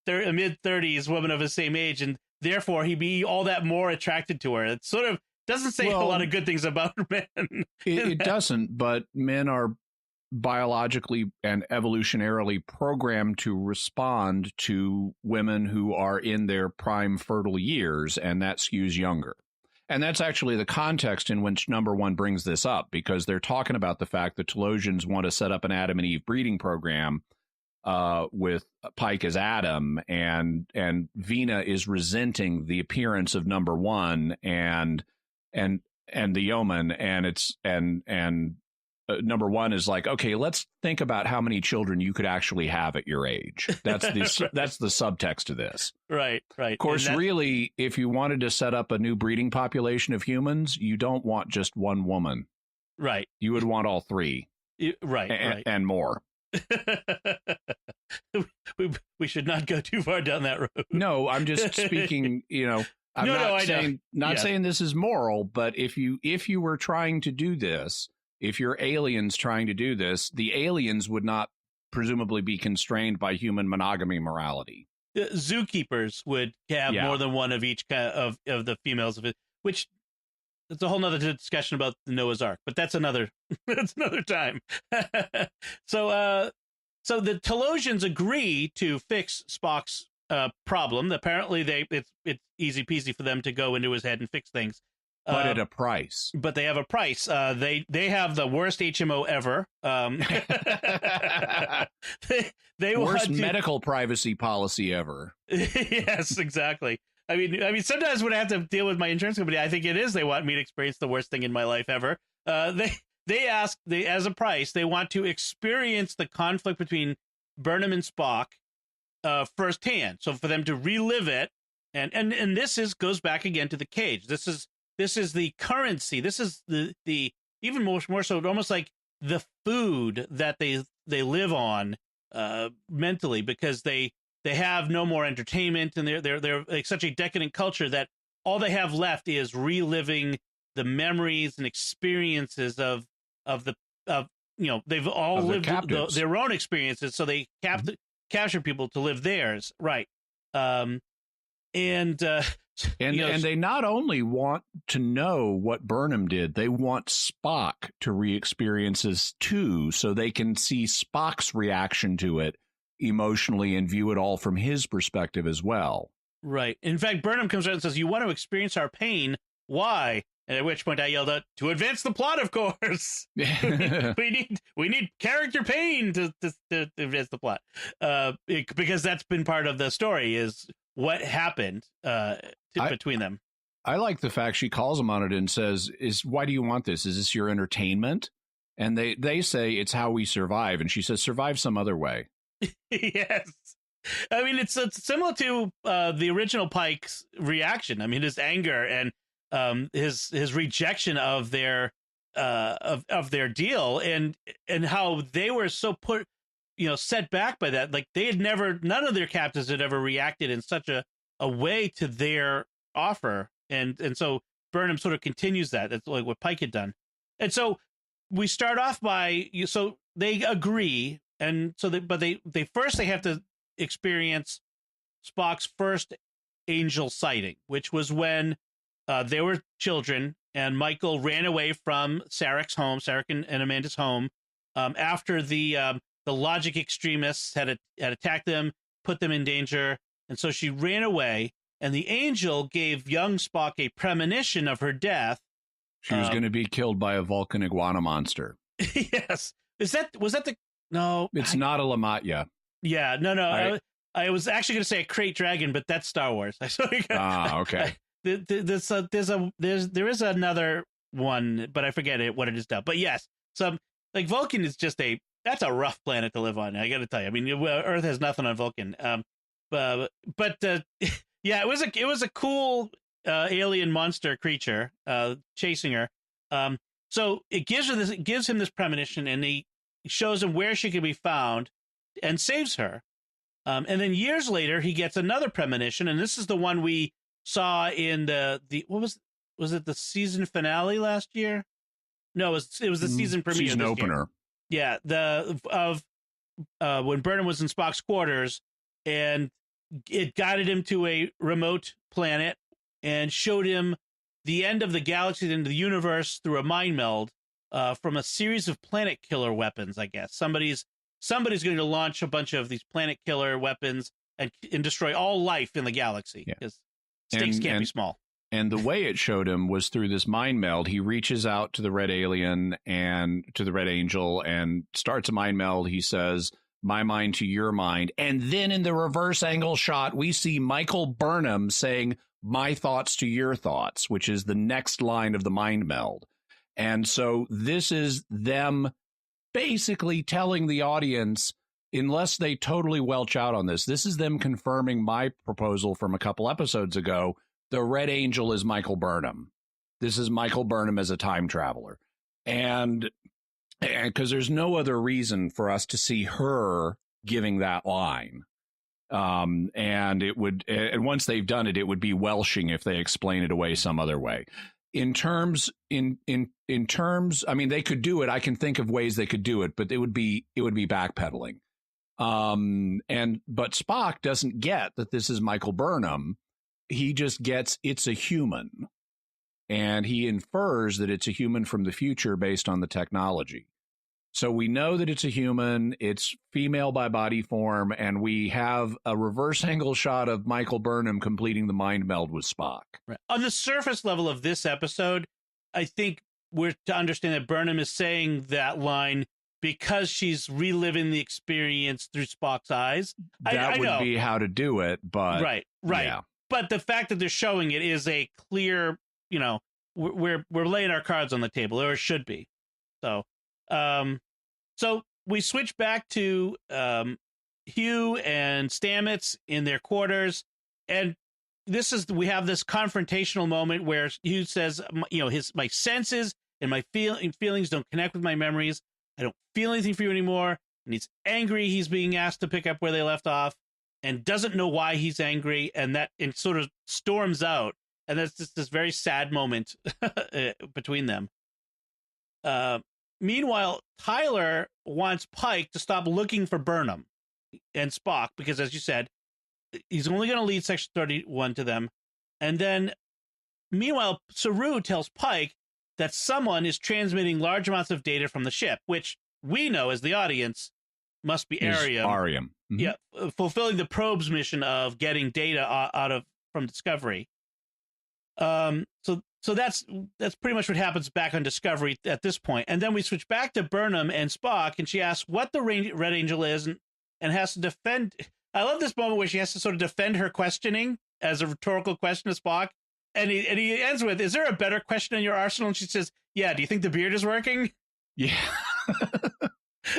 [SPEAKER 1] mid-30s woman of the same age. And therefore, he'd be all that more attracted to her. It sort of doesn't say a lot of good things about men.
[SPEAKER 7] It doesn't, but men are biologically and evolutionarily programmed to respond to women who are in their prime fertile years, and that skews younger. And that's actually the context in which number one brings this up, because they're talking about the fact that Telosians want to set up an Adam and Eve breeding program with Pike as Adam, and Vina is resenting the appearance of number one and the yeoman, and number one is like, okay, let's think about how many children you could actually have at your age. That's the that's the subtext of this.
[SPEAKER 1] Right.
[SPEAKER 7] Of course, really, if you wanted to set up a new breeding population of humans, you don't want just one woman.
[SPEAKER 1] Right.
[SPEAKER 7] You would want all three.
[SPEAKER 1] Right.
[SPEAKER 7] And more.
[SPEAKER 1] we should not go too far down that road.
[SPEAKER 7] No, I'm just speaking, I'm not saying this is moral, but if you were trying to do this, if you're aliens trying to do this, the aliens would not presumably be constrained by human monogamy morality.
[SPEAKER 1] Zookeepers would have more than one of each of the females of it, which it's a whole nother discussion about the Noah's Ark, but that's another time. So the Telosians agree to fix Spock's problem. Apparently it's easy peasy for them to go into his head and fix things.
[SPEAKER 7] But at a price.
[SPEAKER 1] But they have a price. They have the worst HMO ever. They
[SPEAKER 7] worst medical privacy policy ever.
[SPEAKER 1] Yes, exactly. I mean, sometimes when I have to deal with my insurance company, I think it is they want me to experience the worst thing in my life ever. They ask as a price, they want to experience the conflict between Burnham and Spock firsthand. So for them to relive it, and this goes back again to The Cage. This is the currency. This is the even more so almost like the food that they live on mentally, because they have no more entertainment, and they're like such a decadent culture that all they have left is reliving the memories and experiences of they've all lived their own experiences, so they capture people to live theirs, right?
[SPEAKER 7] And
[SPEAKER 1] You know,
[SPEAKER 7] and they not only want to know what Burnham did, they want Spock to re-experience this too, so they can see Spock's reaction to it emotionally and view it all from his perspective as well.
[SPEAKER 1] right. In fact, Burnham comes out and says, "You want to experience our pain? Why?" And at which point I yelled out, "To advance the plot, of course. we need character pain to advance the plot, because that's been part of the story is what happened between them."
[SPEAKER 7] I like the fact she calls him on it and says, why do you want this? Is this your entertainment? And they say it's how we survive. And she says, survive some other way.
[SPEAKER 1] Yes. I mean, it's similar to the original Pike's reaction. I mean, his anger and his rejection of their deal and how they were so set back by that. Like none of their captains had ever reacted in such a way to their offer. And so Burnham sort of continues that. That's like what Pike had done. And so we start off so they agree. And so they first have to experience Spock's first angel sighting, which was when they were children and Michael ran away from Sarek's home, Sarek and Amanda's home, after the logic extremists had attacked them, put them in danger. And so she ran away, and the angel gave young Spock a premonition of her death.
[SPEAKER 7] She was going to be killed by a Vulcan iguana monster.
[SPEAKER 1] Yes. Was that the... No.
[SPEAKER 7] It's not a Lamatya.
[SPEAKER 1] Yeah, no. I was actually going to say a crate dragon, but that's Star Wars.
[SPEAKER 7] Okay.
[SPEAKER 1] There is another one, but I forget what it is now. But yes, Vulcan is that's a rough planet to live on. I got to tell you. I mean, Earth has nothing on Vulcan. Yeah, it was a cool alien monster creature chasing her. So it gives him this premonition, and he shows him where she can be found, and saves her. And then years later, he gets another premonition, and this is the one we saw in the what was it the season finale last year? No, it was the season premiere.
[SPEAKER 7] Season opener.
[SPEAKER 1] Year. Yeah, when Burnham was in Spock's quarters, and it guided him to a remote planet and showed him the end of the galaxy, the end of the universe through a mind meld from a series of planet killer weapons. I guess somebody's going to launch a bunch of these planet killer weapons and destroy all life in the galaxy, because stakes can't be small.
[SPEAKER 7] And the way it showed him was through this mind meld. He reaches out to the red alien and to the red angel and starts a mind meld. He says, "My mind to your mind." And then in the reverse angle shot, we see Michael Burnham saying, "My thoughts to your thoughts," which is the next line of the mind meld. And so this is them basically telling the audience, unless they totally welch out on this is them confirming my proposal from a couple episodes ago. The Red Angel is Michael Burnham. This is Michael Burnham as a time traveler. And because there's no other reason for us to see her giving that line. And once they've done it, it would be welshing if they explain it away some other way. In terms, I mean, they could do it. I can think of ways they could do it, but it would be backpedaling. But Spock doesn't get that this is Michael Burnham. He just gets it's a human, and he infers that it's a human from the future based on the technology. So we know that it's a human, it's female by body form, and we have a reverse angle shot of Michael Burnham completing the mind meld with Spock.
[SPEAKER 1] Right. On the surface level of this episode, I think we're to understand that Burnham is saying that line because she's reliving the experience through Spock's eyes.
[SPEAKER 7] That would be how to do it, but...
[SPEAKER 1] Right. Yeah. But the fact that they're showing it is a clear, we're laying our cards on the table, or it should be. So we switch back to Hugh and Stamets in their quarters, and we have this confrontational moment where Hugh says, my senses and my feelings don't connect with my memories. I don't feel anything for you anymore. And he's angry. He's being asked to pick up where they left off, and doesn't know why he's angry, and it sort of storms out, and that's just this very sad moment between them. Meanwhile, Tyler wants Pike to stop looking for Burnham and Spock, because, as you said, he's only going to lead Section 31 to them. And then, meanwhile, Saru tells Pike that someone is transmitting large amounts of data from the ship, which we know as the audience must be Arium.
[SPEAKER 7] Mhm.
[SPEAKER 1] Yeah, fulfilling the probe's mission of getting data from Discovery. So that's pretty much what happens back on Discovery at this point. And then we switch back to Burnham and Spock, and she asks what the Red Angel is, and has to defend. I love this moment where she has to sort of defend her questioning as a rhetorical question to Spock. And he ends with, "Is there a better question in your arsenal?" And she says, "Yeah, do you think the beard is working?"
[SPEAKER 7] Yeah.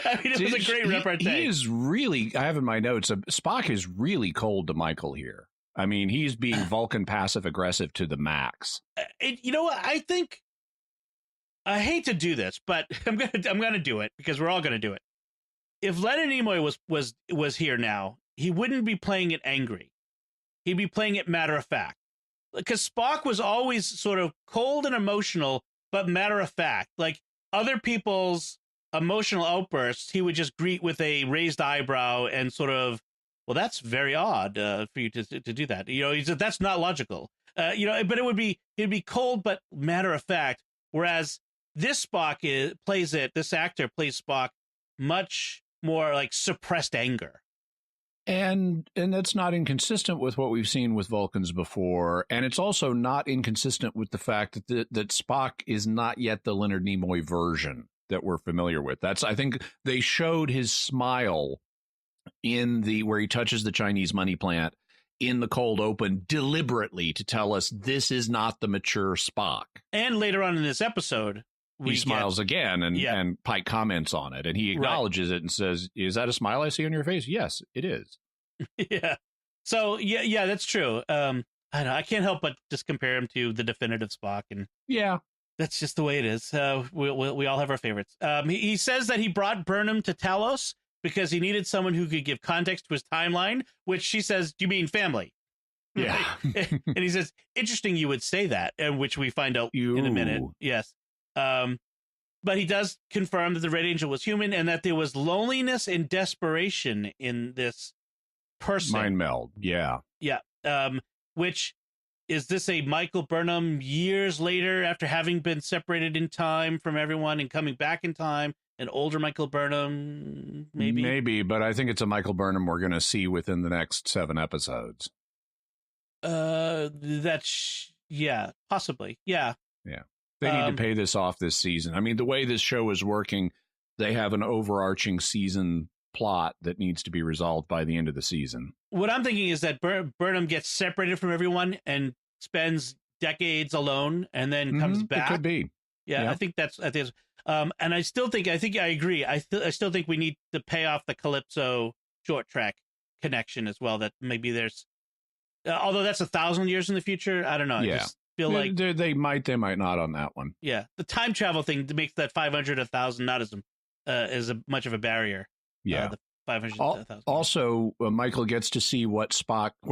[SPEAKER 1] I mean, it was a great repartee.
[SPEAKER 7] He is really, I have in my notes, Spock is really cold to Michael here. I mean, he's being Vulcan passive-aggressive to the max.
[SPEAKER 1] You know what? I think, I hate to do this, but I'm gonna do it because we're all gonna do it. If Leonard Nimoy was here now, he wouldn't be playing it angry. He'd be playing it matter of fact. Because Spock was always sort of cold and emotional, but matter of fact. Like other people's emotional outbursts, he would just greet with a raised eyebrow and sort of, well, that's very odd for you to do that. You know, he said that's not logical. But it'd be cold but matter of fact. Whereas this this actor plays Spock much more like suppressed anger.
[SPEAKER 7] And that's not inconsistent with what we've seen with Vulcans before. And it's also not inconsistent with the fact that Spock is not yet the Leonard Nimoy version that we're familiar with. I think they showed his smile where he touches the Chinese money plant in the cold open deliberately to tell us this is not the mature Spock.
[SPEAKER 1] And later on in this episode,
[SPEAKER 7] he smiles again, and Pike comments on it, and he acknowledges it and says, "Is that a smile I see on your face?" "Yes, it is."
[SPEAKER 1] Yeah. So yeah, that's true. I don't know, I can't help but just compare him to the definitive Spock, and
[SPEAKER 7] yeah,
[SPEAKER 1] that's just the way it is. We all have our favorites. He says that he brought Burnham to Talos because he needed someone who could give context to his timeline, which she says, "Do you mean family?"
[SPEAKER 7] Yeah.
[SPEAKER 1] Right? And he says, "Interesting you would say that," and which we find out in a minute. Yes. But he does confirm that the Red Angel was human and that there was loneliness and desperation in this person.
[SPEAKER 7] Mind meld. Yeah.
[SPEAKER 1] Yeah. Which is this a Michael Burnham years later after having been separated in time from everyone and coming back in time? An older Michael Burnham, maybe?
[SPEAKER 7] Maybe, but I think it's a Michael Burnham we're going to see within the next 7 episodes.
[SPEAKER 1] Yeah, possibly. Yeah.
[SPEAKER 7] Yeah. They need to pay this off this season. I mean, the way this show is working, they have an overarching season plot that needs to be resolved by the end of the season. What
[SPEAKER 1] I'm thinking is that Burnham gets separated from everyone and spends decades alone and then comes back.
[SPEAKER 7] It could be.
[SPEAKER 1] Yeah. I think and I agree. I still think we need to pay off the Calypso short track connection as well. That maybe there's, although that's 1,000 years in the future. I don't know.
[SPEAKER 7] Yeah.
[SPEAKER 1] I just feel like
[SPEAKER 7] they might not on that one.
[SPEAKER 1] Yeah. The time travel thing makes that 500, 1,000 not as much of a barrier.
[SPEAKER 7] Yeah.
[SPEAKER 1] The 500 to 1,000.
[SPEAKER 7] Also, Michael gets to see what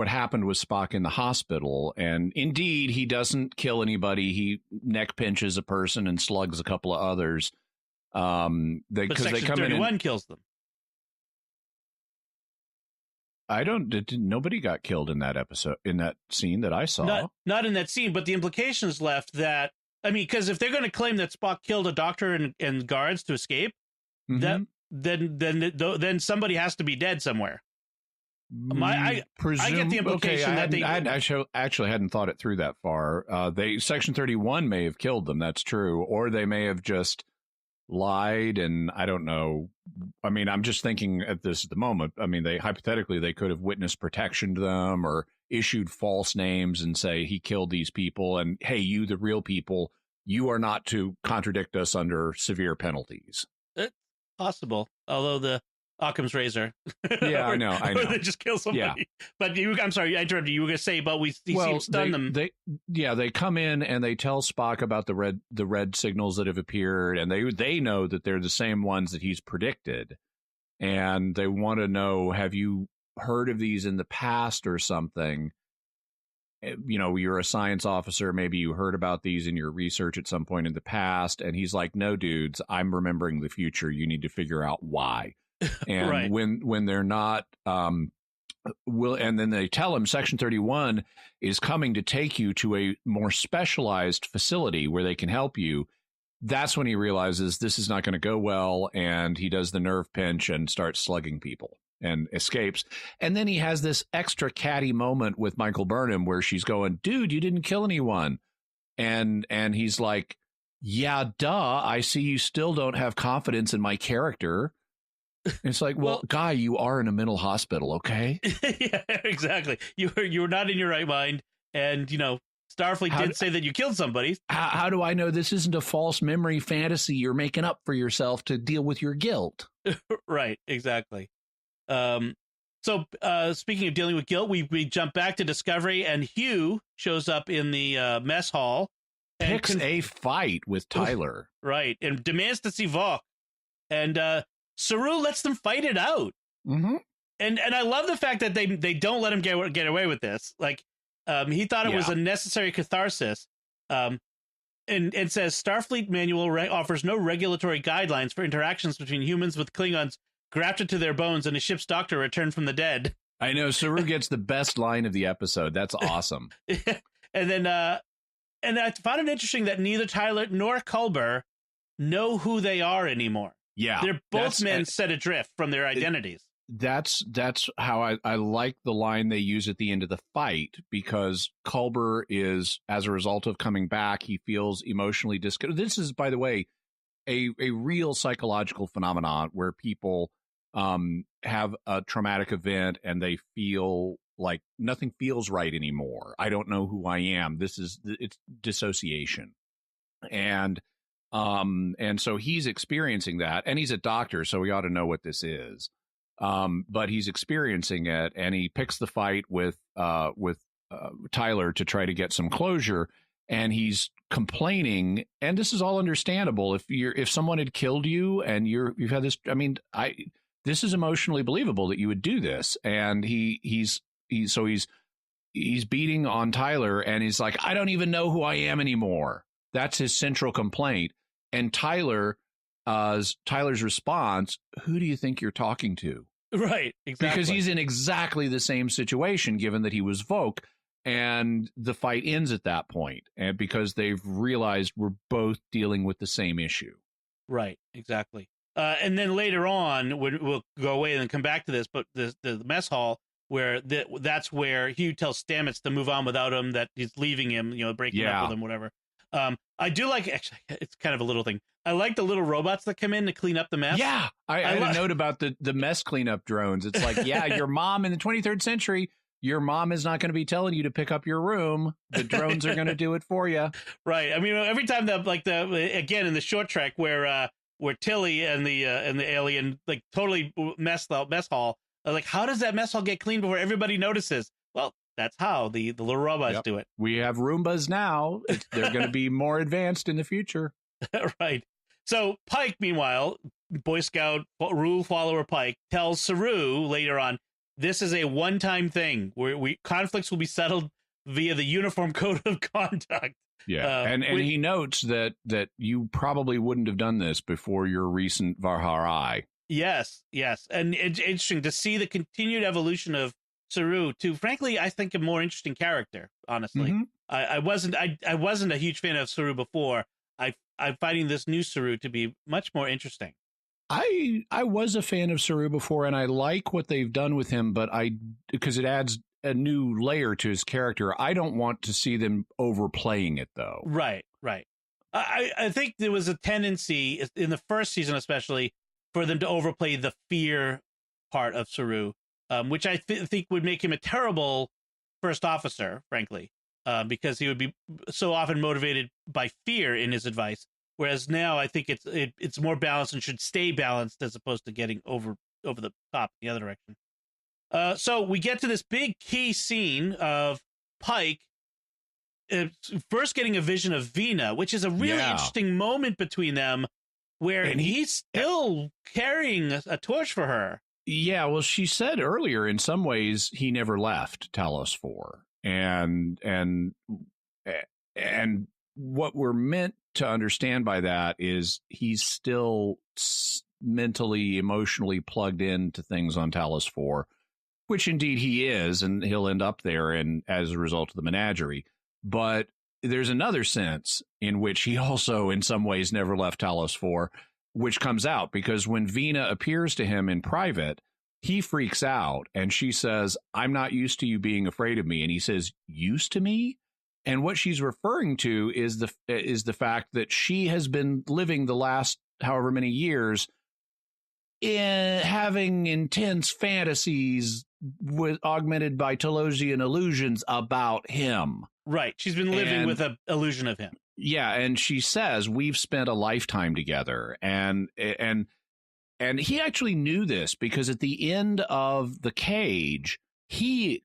[SPEAKER 7] happened with Spock in the hospital. And indeed, he doesn't kill anybody. He neck pinches a person and slugs a couple of others.
[SPEAKER 1] But Section 31 kills them.
[SPEAKER 7] Nobody got killed in that episode, in that scene that I saw.
[SPEAKER 1] Not in that scene, but the implications left that, I mean, because if they're going to claim that Spock killed a doctor and guards to escape, then somebody has to be dead somewhere. I get the implication that
[SPEAKER 7] I actually hadn't thought it through that far. Section 31 may have killed them. That's true. Or they may have just lied, and I don't know. I mean, I'm just thinking at the moment. I mean, they could have witness protection to them or issued false names and say he killed these people. And hey, you, the real people, you are not to contradict us under severe penalties.
[SPEAKER 1] It's possible. Although the Occam's razor.
[SPEAKER 7] Yeah, I know.
[SPEAKER 1] Or they just kill somebody.
[SPEAKER 7] Yeah.
[SPEAKER 1] But I'm sorry, I interrupted you. You were going to say, but he seems to stun them.
[SPEAKER 7] They come in and they tell Spock about the red signals that have appeared, and they know that they're the same ones that he's predicted, and they want to know, have you heard of these in the past or something? You know, you're a science officer. Maybe you heard about these in your research at some point in the past. And he's like, no, dudes, I'm remembering the future. You need to figure out why. And
[SPEAKER 1] right.
[SPEAKER 7] when they're not and then they tell him Section 31 is coming to take you to a more specialized facility where they can help you. That's when he realizes this is not going to go well, and he does the nerve pinch and starts slugging people and escapes. And then he has this extra catty moment with Michael Burnham where she's going, dude, you didn't kill anyone. And he's like, yeah, duh, I see you still don't have confidence in my character. It's like, well, guy, you are in a mental hospital, okay?
[SPEAKER 1] Yeah, exactly. You're not in your right mind, and Starfleet did say that you killed somebody.
[SPEAKER 7] How do I know this isn't a false memory fantasy you're making up for yourself to deal with your guilt?
[SPEAKER 1] Right, exactly. So speaking of dealing with guilt, we jump back to Discovery, and Hugh shows up in the mess hall.
[SPEAKER 7] Picks a fight with Tyler.
[SPEAKER 1] Right, and demands to see Voq. And Saru lets them fight it out.
[SPEAKER 7] Mm-hmm.
[SPEAKER 1] And I love the fact that they don't let him get away with this. Like, he thought it was a necessary catharsis. And says Starfleet manual offers no regulatory guidelines for interactions between humans with Klingons grafted to their bones and a ship's doctor returned from the dead.
[SPEAKER 7] I know. Saru gets the best line of the episode. That's awesome.
[SPEAKER 1] And then, and I found it interesting that neither Tyler nor Culber know who they are anymore.
[SPEAKER 7] Yeah.
[SPEAKER 1] They're both men set adrift from their identities.
[SPEAKER 7] That's how I like the line they use at the end of the fight, because Culber is, as a result of coming back, he feels emotionally disconnected. This is, by the way, a real psychological phenomenon where people have a traumatic event and they feel like nothing feels right anymore. I don't know who I am. It's dissociation. And so he's experiencing that, and he's a doctor, so he ought to know what this is. But he's experiencing it, and he picks the fight with Tyler to try to get some closure, and he's complaining. And this is all understandable. If someone had killed you and you've had this, I mean, this is emotionally believable that you would do this. And he's beating on Tyler, and he's like, I don't even know who I am anymore. That's his central complaint. And Tyler's response, who do you think you're talking to?
[SPEAKER 1] Right, exactly.
[SPEAKER 7] Because he's in exactly the same situation, given that he was Voq, and the fight ends at that point, and because they've realized we're both dealing with the same issue.
[SPEAKER 1] Right, exactly. And then later on, we'll go away and come back to this, but the mess hall, where that's where Hugh tells Stamets to move on without him, that he's leaving him, breaking up with him, whatever. I do like, actually, it's kind of a little thing. I like the little robots that come in to clean up the mess.
[SPEAKER 7] Yeah, I had a note about the mess cleanup drones. It's like, yeah, your mom in the 23rd century, your mom is not going to be telling you to pick up your room. The drones are going to do it for you. Right.
[SPEAKER 1] I mean, every time again in the short trek where Tilly and the alien like totally mess hall. I was like, how does that mess hall get cleaned before everybody notices? Well, that's how the little robots do it.
[SPEAKER 7] We have Roombas now. They're going to be more advanced in the future.
[SPEAKER 1] Right. So Pike, meanwhile, Boy Scout rule follower Pike, tells Saru later on, this is a one-time thing where conflicts will be settled via the Uniform Code of Conduct.
[SPEAKER 7] Yeah, and he notes that you probably wouldn't have done this before your recent Varharai.
[SPEAKER 1] Yes, and it's interesting to see the continued evolution of Saru to, frankly, I think a more interesting character. Honestly, I wasn't a huge fan of Saru before. I'm finding this new Saru to be much more interesting.
[SPEAKER 7] I was a fan of Saru before, and I like what they've done with him, but because it adds a new layer to his character. I don't want to see them overplaying it, though. Right.
[SPEAKER 1] I think there was a tendency in the first season, especially, for them to overplay the fear part of Saru, which I think would make him a terrible first officer, frankly, because he would be so often motivated by fear in his advice. Whereas now I think it's more balanced and should stay balanced as opposed to getting over the top the other direction. So we get to this big key scene of Pike first getting a vision of Vina, which is a really interesting moment between them where he's still carrying a torch for her.
[SPEAKER 7] Yeah, well, she said earlier, in some ways, he never left Talos 4. And what we're meant to understand by that is he's still mentally, emotionally plugged into things on Talos 4. which indeed he is, and he'll end up there and as a result of the menagerie. But there's another sense in which he also in some ways never left Talos 4, which comes out because when Vina appears to him in private, he freaks out and she says, "I'm not used to you being afraid of me." And he says, "Used to me?" And what she's referring to is the fact that she has been living the last however many years in having intense fantasies with augmented by Talosian illusions about him.
[SPEAKER 1] Right. She's been living with an illusion of him.
[SPEAKER 7] Yeah, and she says we've spent a lifetime together, and he actually knew this because at the end of The Cage,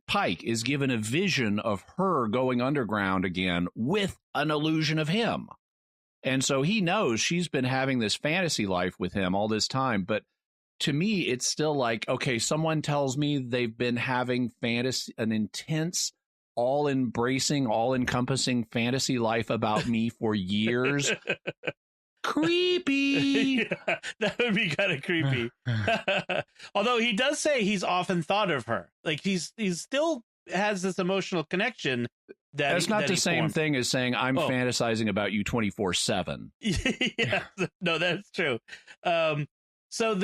[SPEAKER 7] Pike is given a vision of her going underground again with an illusion of him. And so he knows she's been having this fantasy life with him all this time. But to me, it's still like, okay, someone tells me they've been having an intense, all-embracing, all-encompassing fantasy life about me for years. Creepy.
[SPEAKER 1] Yeah, that would be kind of creepy. Although he does say he's often thought of her. Like he's still has this emotional connection.
[SPEAKER 7] That's not the same thing as saying I'm fantasizing about you 24/7.
[SPEAKER 1] Yeah, no, that's true. So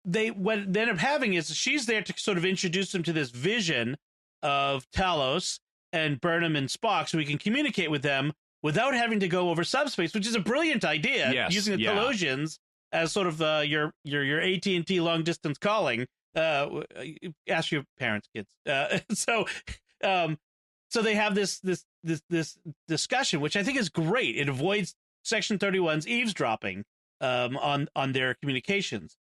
[SPEAKER 1] what they end up having is she's there to sort of introduce him to this vision of Talos and Burnham and Spock, so we can communicate with them without having to go over subspace, which is a brilliant idea.
[SPEAKER 7] Yes,
[SPEAKER 1] using the Talosians as sort of your AT&T long distance calling. Ask your parents, kids. So they have this discussion, which I think is great. It avoids Section 31's eavesdropping on their communications.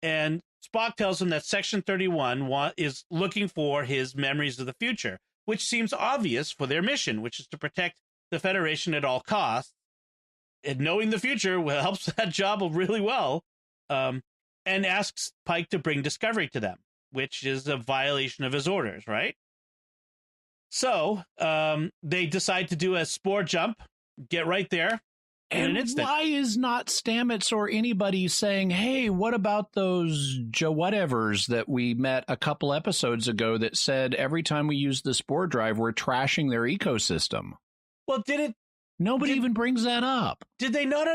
[SPEAKER 1] And Spock tells him that Section 31 is looking for his memories of the future, which seems obvious for their mission, which is to protect the Federation at all costs. And knowing the future helps that job really well. And asks Pike to bring Discovery to them, which is a violation of his orders, right? So they decide to do a spore jump, get right there in an instant.
[SPEAKER 7] Why is not Stamets or anybody saying, hey, what about those Joe whatevers that we met a couple episodes ago that said every time we use the spore drive, we're trashing their ecosystem?
[SPEAKER 1] Well,
[SPEAKER 7] Nobody even brings that up.
[SPEAKER 1] Did they not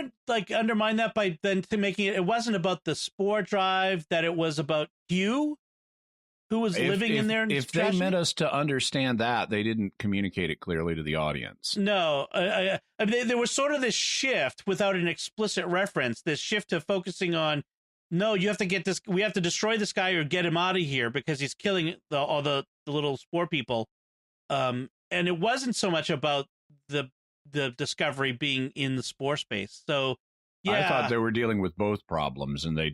[SPEAKER 1] undermine that by then making it wasn't about the spore drive, that it was about Hugh, who was living in there?
[SPEAKER 7] If they meant us to understand that, they didn't communicate it clearly to the audience.
[SPEAKER 1] No, I mean, there was sort of this shift without an explicit reference, this shift to focusing on, no, you have to get this, we have to destroy this guy or get him out of here because he's killing all the little spore people. And it wasn't so much about the Discovery being in the spore space. So, yeah.
[SPEAKER 7] I thought they were dealing with both problems, and they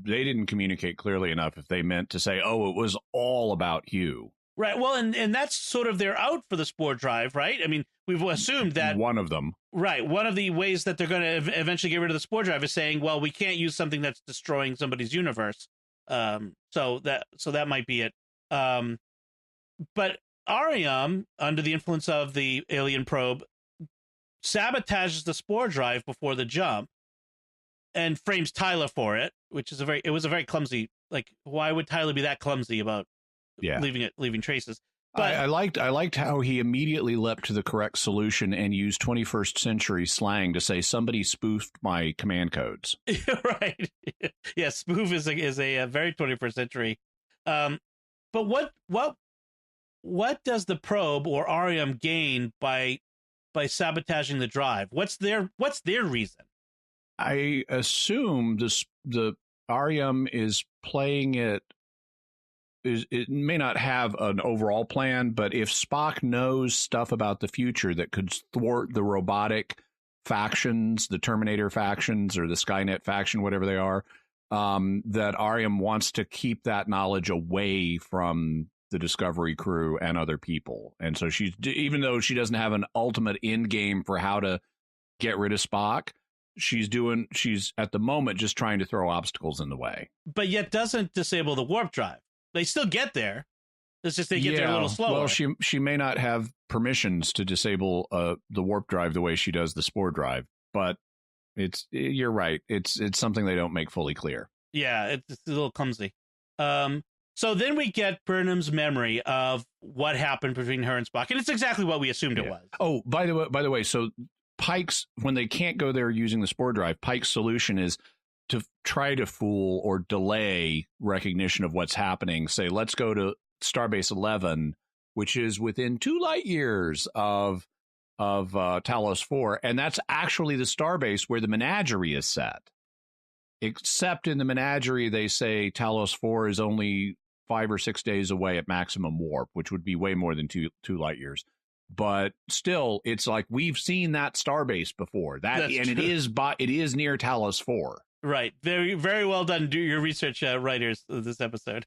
[SPEAKER 7] didn't communicate clearly enough if they meant to say, oh, it was all about Hugh.
[SPEAKER 1] Right. Well, and that's sort of their out for the spore drive, right? I mean, we've assumed that
[SPEAKER 7] one of them.
[SPEAKER 1] Right. One of the ways that they're going to eventually get rid of the spore drive is saying, well, we can't use something that's destroying somebody's universe. So that might be it. But Ariam, under the influence of the alien probe, sabotages the spore drive before the jump and frames Tyler for it, which is it was a very clumsy, like, why would Tyler be that clumsy about leaving traces? But
[SPEAKER 7] I liked how he immediately leapt to the correct solution and used 21st century slang to say somebody spoofed my command codes.
[SPEAKER 1] Right. Yeah, spoof is a very 21st century. But what does the probe or Ariam gain by sabotaging the drive? What's their reason?
[SPEAKER 7] I assume the Ariam is playing it. It may not have an overall plan, but if Spock knows stuff about the future that could thwart the robotic factions, the Terminator factions or the Skynet faction, whatever they are, that Ariam wants to keep that knowledge away from the Discovery crew and other people. And so even though she doesn't have an ultimate end game for how to get rid of Spock, she's at the moment just trying to throw obstacles in the way. But
[SPEAKER 1] yet doesn't disable the warp drive. They still get there. It's just they get there a little slower.
[SPEAKER 7] Well, she may not have permissions to disable the warp drive the way she does the spore drive, but you're right. It's something they don't make fully clear.
[SPEAKER 1] Yeah, it's a little clumsy. So then we get Burnham's memory of what happened between her and Spock, and it's exactly what we assumed it was.
[SPEAKER 7] Oh, by the way, so Pike's, when they can't go there using the spore drive, Pike's solution is to try to fool or delay recognition of what's happening. Say, let's go to Starbase 11, which is within 2 light years of Talos 4, and that's actually the starbase where the menagerie is set. Except in the menagerie, they say Talos 4 is only 5 or 6 days away at maximum warp, which would be way more than 2 light years. But still, it's like we've seen that starbase before. It is near Talos 4.
[SPEAKER 1] Right. Very, very well done. Do your research, writers of this episode.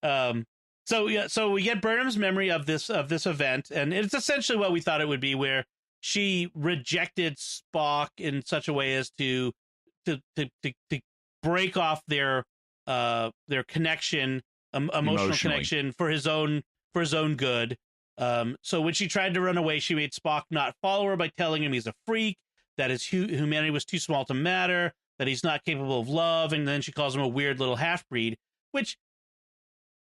[SPEAKER 1] So we get Burnham's memory of this event, and it's essentially what we thought it would be, where she rejected Spock in such a way as to break off their connection, emotional connection for his own good. So when she tried to run away, she made Spock not follow her by telling him he's a freak, that his humanity was too small to matter, that he's not capable of love, and then she calls him a weird little half-breed, which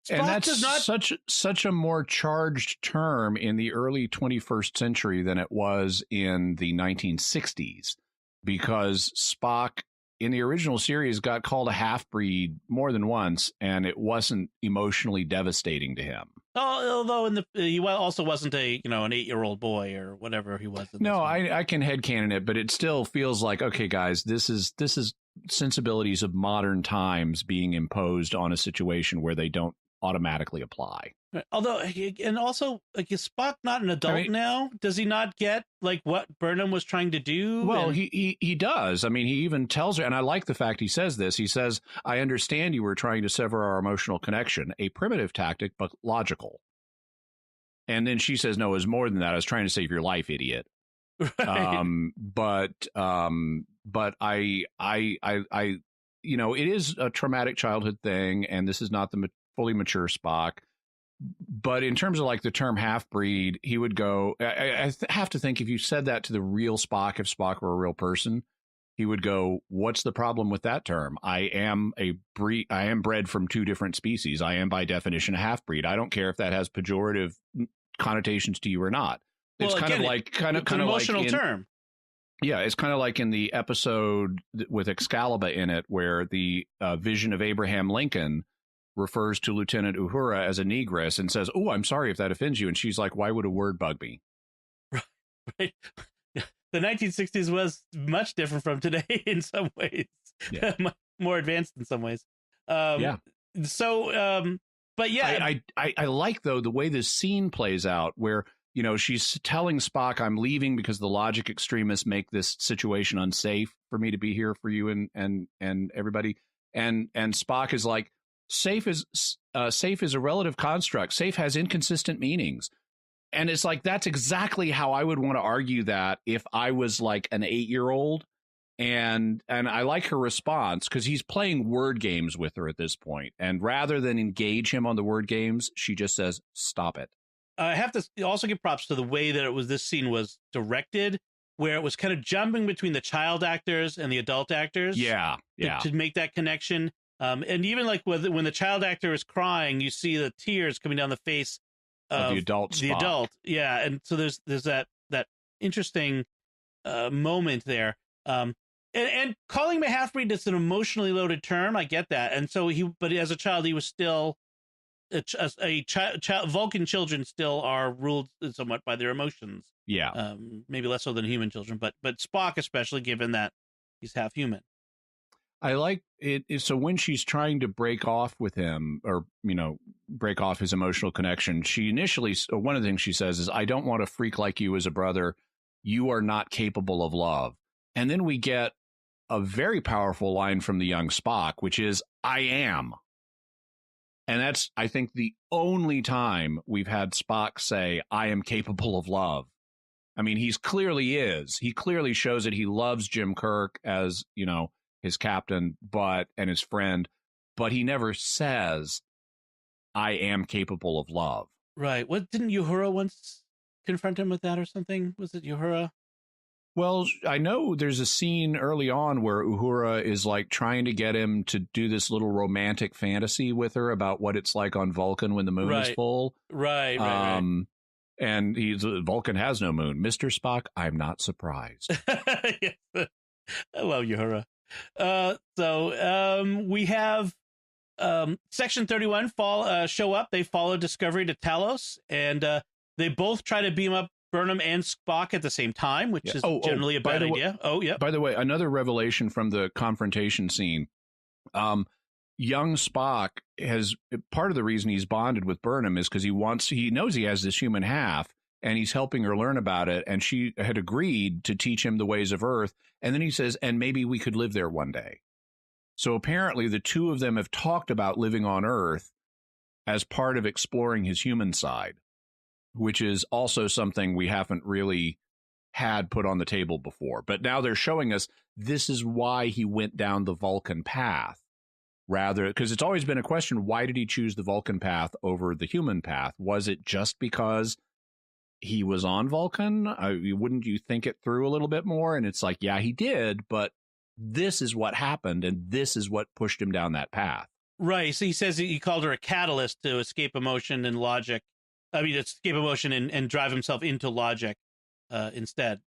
[SPEAKER 1] Spock
[SPEAKER 7] and that's
[SPEAKER 1] does not...
[SPEAKER 7] such a more charged term in the early 21st century than it was in the 1960s, because Spock in the original series got called a half-breed more than once, and it wasn't emotionally devastating to him.
[SPEAKER 1] Although he also wasn't an 8-year-old boy or whatever he was.
[SPEAKER 7] No, I can headcanon it, but it still feels like, okay, guys, this is sensibilities of modern times being imposed on a situation where they don't automatically apply.
[SPEAKER 1] Although, and also, like, is Spock not an adult now? Does he not get like what Burnham was trying to do?
[SPEAKER 7] Well, he does. I mean, he even tells her, and I like the fact he says this. He says, "I understand you were trying to sever our emotional connection, a primitive tactic, but logical." And then she says, "No, it was more than that. I was trying to save your life, idiot." Right. But I, it is a traumatic childhood thing, and this is not the fully mature Spock. But in terms of like the term half-breed, he would go, I have to think if you said that to the real Spock, if Spock were a real person, he would go, what's the problem with that term? I am bred from 2 different species. I am by definition a half-breed. I don't care if that has pejorative connotations to you or not. It's
[SPEAKER 1] an emotional term.
[SPEAKER 7] Yeah, it's kind of like in the episode with Excalibur in it, where the vision of Abraham Lincoln refers to Lieutenant Uhura as a negress and says, "Oh, I'm sorry if that offends you." And she's like, "Why would a word bug me?"
[SPEAKER 1] Right. The 1960s was much different from today in some ways. Yeah. More advanced in some ways. Yeah. So, but yeah.
[SPEAKER 7] I like, though, the way this scene plays out where, she's telling Spock, "I'm leaving because the logic extremists make this situation unsafe for me to be here for you and everybody." And Spock is like, safe is a relative construct. Safe has inconsistent meanings. And it's like, that's exactly how I would want to argue that if I was like an 8-year-old. And I like her response because he's playing word games with her at this point. And rather than engage him on the word games, she just says, "Stop it."
[SPEAKER 1] I have to also give props to the way that this scene was directed, where it was kind of jumping between the child actors and the adult actors.
[SPEAKER 7] Yeah.
[SPEAKER 1] To make that connection. And even like when the child actor is crying, you see the tears coming down the face of
[SPEAKER 7] the adult.
[SPEAKER 1] Yeah, and so there's that interesting moment there. And calling him a half-breed is an emotionally loaded term. I get that. And so but as a child, he was still Vulcan children still are ruled somewhat by their emotions.
[SPEAKER 7] Yeah.
[SPEAKER 1] Maybe less so than human children, but Spock especially, given that he's half human.
[SPEAKER 7] I like it. So when she's trying to break off with him, or, break off his emotional connection, she initially, one of the things she says is, "I don't want a freak like you as a brother. You are not capable of love." And then we get a very powerful line from the young Spock, which is, "I am." And that's, I think, the only time we've had Spock say, "I am capable of love." I mean, he clearly is. He clearly shows that he loves Jim Kirk as, his captain, and his friend, but he never says, "I am capable of love."
[SPEAKER 1] Right. What, didn't Uhura once confront him with that or something? Was it Uhura?
[SPEAKER 7] Well, I know there's a scene early on where Uhura is like trying to get him to do this little romantic fantasy with her about what it's like on Vulcan when the moon is full.
[SPEAKER 1] Right.
[SPEAKER 7] And Vulcan has no moon. Mr. Spock, I'm not surprised.
[SPEAKER 1] Yes. I love Uhura. So we have Section 31 show up. They follow Discovery to Talos, and they both try to beam up Burnham and Spock at the same time, which is generally a bad idea.
[SPEAKER 7] By the way, another revelation from the confrontation scene. Young Spock has part of the reason he's bonded with Burnham is because he knows he has this human half, and he's helping her learn about it. And she had agreed to teach him the ways of Earth. And then he says, and maybe we could live there one day. So apparently the two of them have talked about living on Earth as part of exploring his human side, which is also something we haven't really had put on the table before. But now they're showing us this is why he went down the Vulcan path, rather, because it's always been a question, why did he choose the Vulcan path over the human path? Was it just because he was on Vulcan? Wouldn't you think it through a little bit more? And it's like, yeah, he did, but this is what happened, and this is what pushed him down that path.
[SPEAKER 1] Right. So he says he called her a catalyst to escape emotion and logic. I mean, escape emotion and drive himself into logic instead,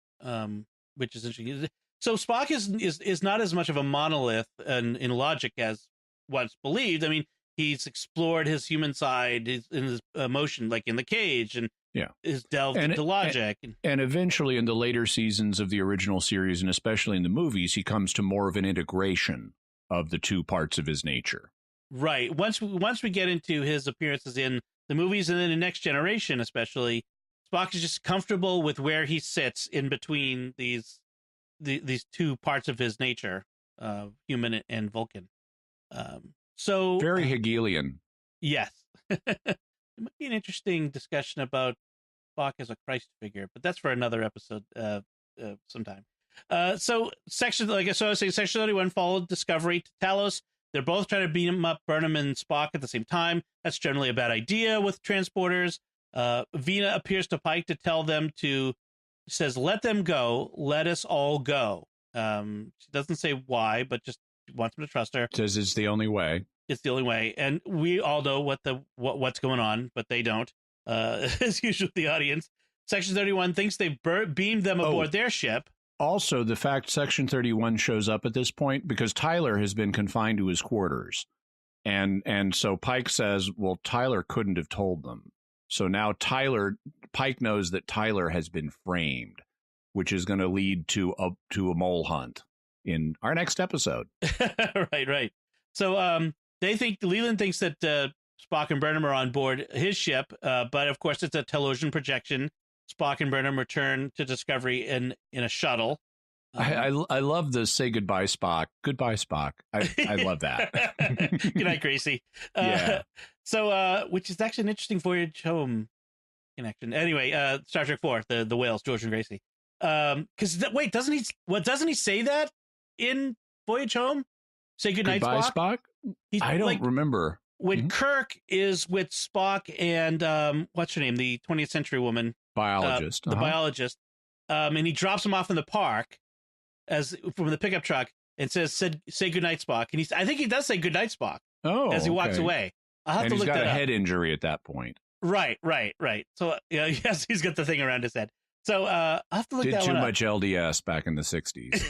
[SPEAKER 1] which is interesting. So Spock is not as much of a monolith in logic as what's believed. I mean, he's explored his human side, in his emotion, like in the cage, and is delved into logic.
[SPEAKER 7] And eventually, in the later seasons of the original series, and especially in the movies, he comes to more of an integration of the two parts of his nature.
[SPEAKER 1] Right. Once we get into his appearances in the movies and then in Next Generation, especially, Spock is just comfortable with where he sits in between these two parts of his nature, human and Vulcan. So
[SPEAKER 7] very Hegelian.
[SPEAKER 1] Yes. It might be an interesting discussion about Spock as a Christ figure, but that's for another episode sometime. So Section 31 followed Discovery to Talos. They're both trying to beam up Burnham and Spock at the same time. That's generally a bad idea with transporters. Vina appears to Pike to tell them says, let them go. Let us all go. She doesn't say why, but just wants them to trust her.
[SPEAKER 7] Says it's the only way.
[SPEAKER 1] It's the only way. And we all know what's going on, but they don't. As usual, the audience. Section 31 thinks they've beamed them aboard their ship.
[SPEAKER 7] Also, the fact Section 31 shows up at this point because Tyler has been confined to his quarters. And so Pike says, well, Tyler couldn't have told them. So now Pike knows that Tyler has been framed, which is going to lead to a mole hunt in our next episode.
[SPEAKER 1] Right. So Leland thinks that Spock and Burnham are on board his ship, but of course it's a television projection. Spock and Burnham return to Discovery in a shuttle.
[SPEAKER 7] I love the say goodbye, Spock. Goodbye, Spock. I love that.
[SPEAKER 1] Good night, Gracie.
[SPEAKER 7] Yeah.
[SPEAKER 1] So, which is actually an interesting Voyage Home connection. Anyway, Star Trek 4, the whales, George and Gracie. Because doesn't he say that in Voyage Home? Say goodnight,
[SPEAKER 7] Spock. I don't remember.
[SPEAKER 1] When Kirk is with Spock and what's her name, the 20th century woman,
[SPEAKER 7] biologist,
[SPEAKER 1] the biologist, and he drops him off in the park from the pickup truck and says, "Say goodnight, Spock." And I think he does say goodnight, Spock.
[SPEAKER 7] As
[SPEAKER 1] he walks away. I'll have to look that up.
[SPEAKER 7] He's got a head injury at that point.
[SPEAKER 1] Right. So yes, he's got the thing around his head. So I'll have to look that one up.
[SPEAKER 7] Did too much LDS back in the 60s.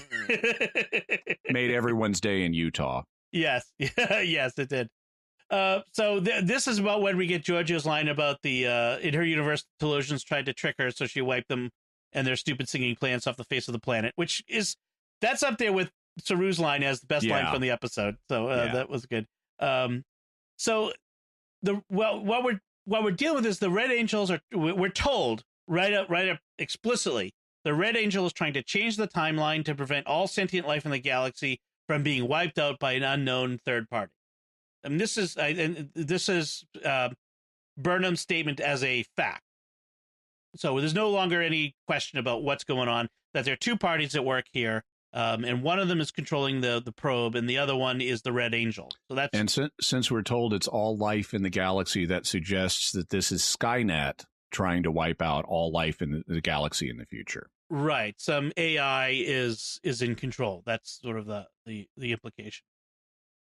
[SPEAKER 7] Made everyone's day in Utah.
[SPEAKER 1] Yes, it did. So this is about when we get Georgiou's line about the in her universe, Telosians tried to trick her, so she wiped them and their stupid singing plants off the face of the planet, that's up there with Saru's line as the best line from the episode. So that was good. So what we're dealing with is the Red Angels we're told right up explicitly the Red Angel is trying to change the timeline to prevent all sentient life in the galaxy from being wiped out by an unknown third party. And this is Burnham's statement as a fact. So there's no longer any question about what's going on, that there are two parties at work here, and one of them is controlling the probe, and the other one is the Red Angel. So that's
[SPEAKER 7] since we're told it's all life in the galaxy, that suggests that this is Skynet trying to wipe out all life in the galaxy in the future.
[SPEAKER 1] Right. Some AI is in control. That's sort of the implication.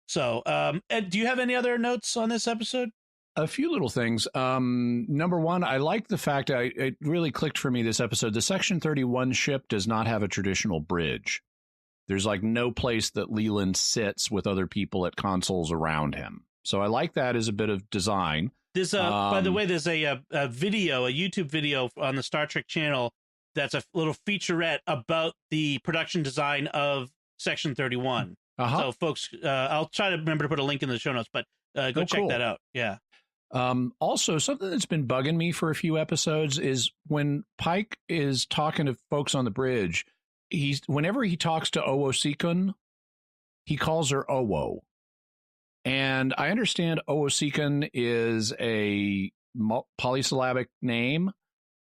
[SPEAKER 1] So, Ed, do you have any other notes on this episode?
[SPEAKER 7] A few little things. Number one, I like the fact it really clicked for me this episode. The Section 31 ship does not have a traditional bridge. There's like no place that Leland sits with other people at consoles around him. So I like that as a bit of design.
[SPEAKER 1] There's by the way, there's a video, a YouTube video on the Star Trek channel that's a little featurette about the production design of Section 31. So folks, I'll try to remember to put a link in the show notes, but go check that out. Yeah.
[SPEAKER 7] Also, something that's been bugging me for a few episodes is when Pike is talking to folks on the bridge, whenever he talks to Owo-Seekun, he calls her Owo. And I understand Owo-Seekun is a polysyllabic name,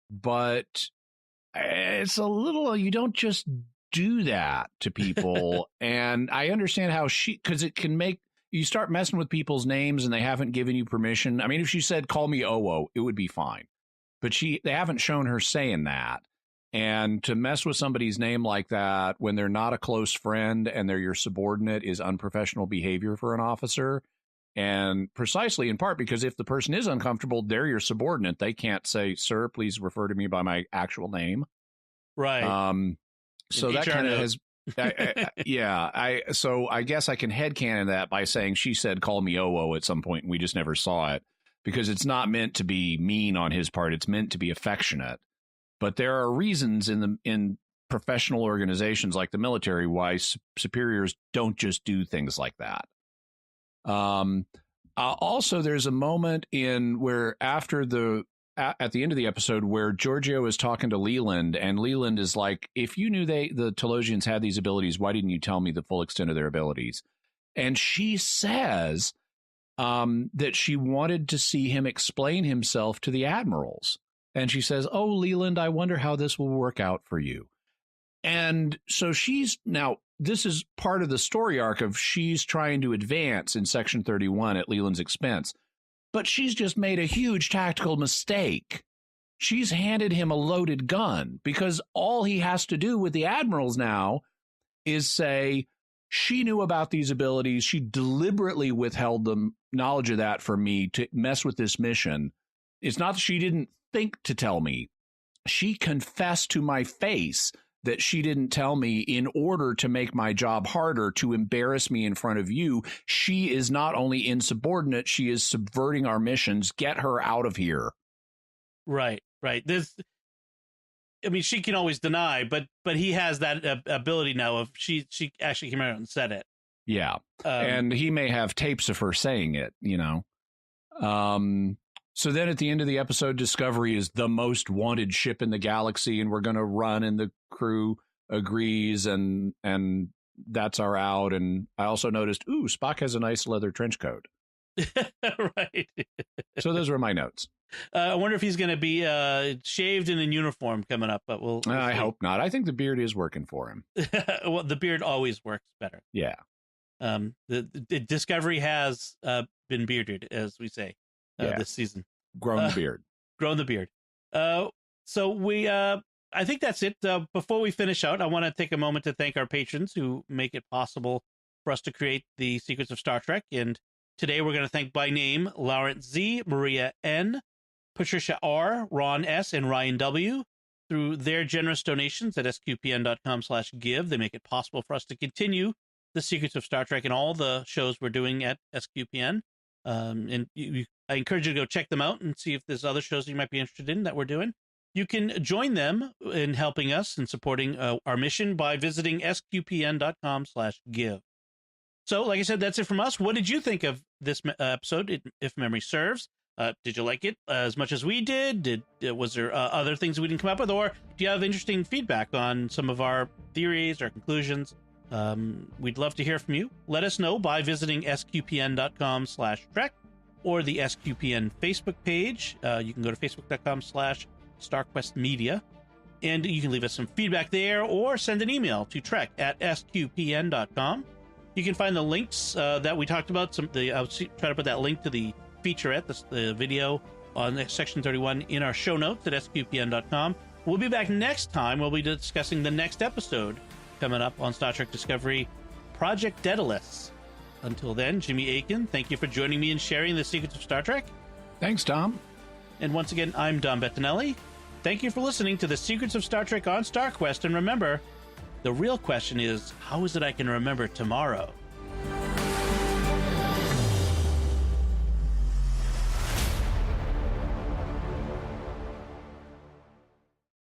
[SPEAKER 7] but it's a little, you don't just do that to people. And I understand how because it can make, you start messing with people's names and they haven't given you permission. I mean, if she said, call me Owo, it would be fine. But they haven't shown her saying that. And to mess with somebody's name like that when they're not a close friend and they're your subordinate is unprofessional behavior for an officer. And precisely in part because if the person is uncomfortable, they're your subordinate. They can't say, sir, please refer to me by my actual name.
[SPEAKER 1] Right.
[SPEAKER 7] So that kind of has, so I guess I can headcanon that by saying she said, call me Owo at some point, and we just never saw it because it's not meant to be mean on his part. It's meant to be affectionate. But there are reasons in professional organizations like the military why superiors don't just do things like that. Also, there's a moment where at the end of the episode where Georgiou is talking to Leland, and Leland is like, if you knew the Telosians had these abilities, why didn't you tell me the full extent of their abilities? And she says that she wanted to see him explain himself to the admirals. And she says, oh, Leland, I wonder how this will work out for you. And so this is part of the story arc of she's trying to advance in Section 31 at Leland's expense. But she's just made a huge tactical mistake. She's handed him a loaded gun because all he has to do with the admirals now is say, she knew about these abilities. She deliberately withheld the knowledge of that from me to mess with this mission. It's not that she didn't think to tell me. She confessed to my face that she didn't tell me in order to make my job harder, to embarrass me in front of you. She is not only insubordinate, she is subverting our missions. Get her out of here. Right.
[SPEAKER 1] She can always deny, but he has that ability now of she actually came out and said it.
[SPEAKER 7] Yeah. And he may have tapes of her saying it, So then at the end of the episode, Discovery is the most wanted ship in the galaxy, and we're going to run, and the crew agrees, and that's our out. And I also noticed, Spock has a nice leather trench coat.
[SPEAKER 1] Right.
[SPEAKER 7] So those were my notes.
[SPEAKER 1] I wonder if he's going to be shaved and in uniform coming up, but we'll
[SPEAKER 7] I hope not. I think the beard is working for him.
[SPEAKER 1] Well, the beard always works better.
[SPEAKER 7] Yeah.
[SPEAKER 1] The Discovery has been bearded, as we say. This season.
[SPEAKER 7] Grown the beard.
[SPEAKER 1] Grown the beard. So we, I think that's it. Before we finish out, I want to take a moment to thank our patrons who make it possible for us to create the Secrets of Star Trek. And today we're going to thank by name Lawrence Z, Maria N, Patricia R, Ron S, and Ryan W. Through their generous donations at sqpn.com/give, they make it possible for us to continue the Secrets of Star Trek and all the shows we're doing at SQPN. I encourage you to go check them out and see if there's other shows you might be interested in that we're doing. You can join them in helping us and supporting our mission by visiting sqpn.com/give. So, like I said, that's it from us. What did you think of this episode, if memory serves? Did you like it as much as we did? Was there other things we didn't come up with? Or do you have interesting feedback on some of our theories or conclusions? We'd love to hear from you. Let us know by visiting sqpn.com/trek or the SQPN Facebook page. You can go to facebook.com/StarQuestMedia, and you can leave us some feedback there or send an email to trek@sqpn.com. You can find the links that we talked about. I'll try to put that link to the featurette, the video on Section 31 in our show notes at sqpn.com. We'll be back next time. We'll be discussing the next episode coming up on Star Trek Discovery, Project Daedalus. Until then, Jimmy Akin, thank you for joining me and sharing the secrets of Star Trek.
[SPEAKER 7] Thanks, Tom.
[SPEAKER 1] And once again, I'm Dom Bettinelli. Thank you for listening to the Secrets of Star Trek on StarQuest. And remember, the real question is, how is it I can remember tomorrow?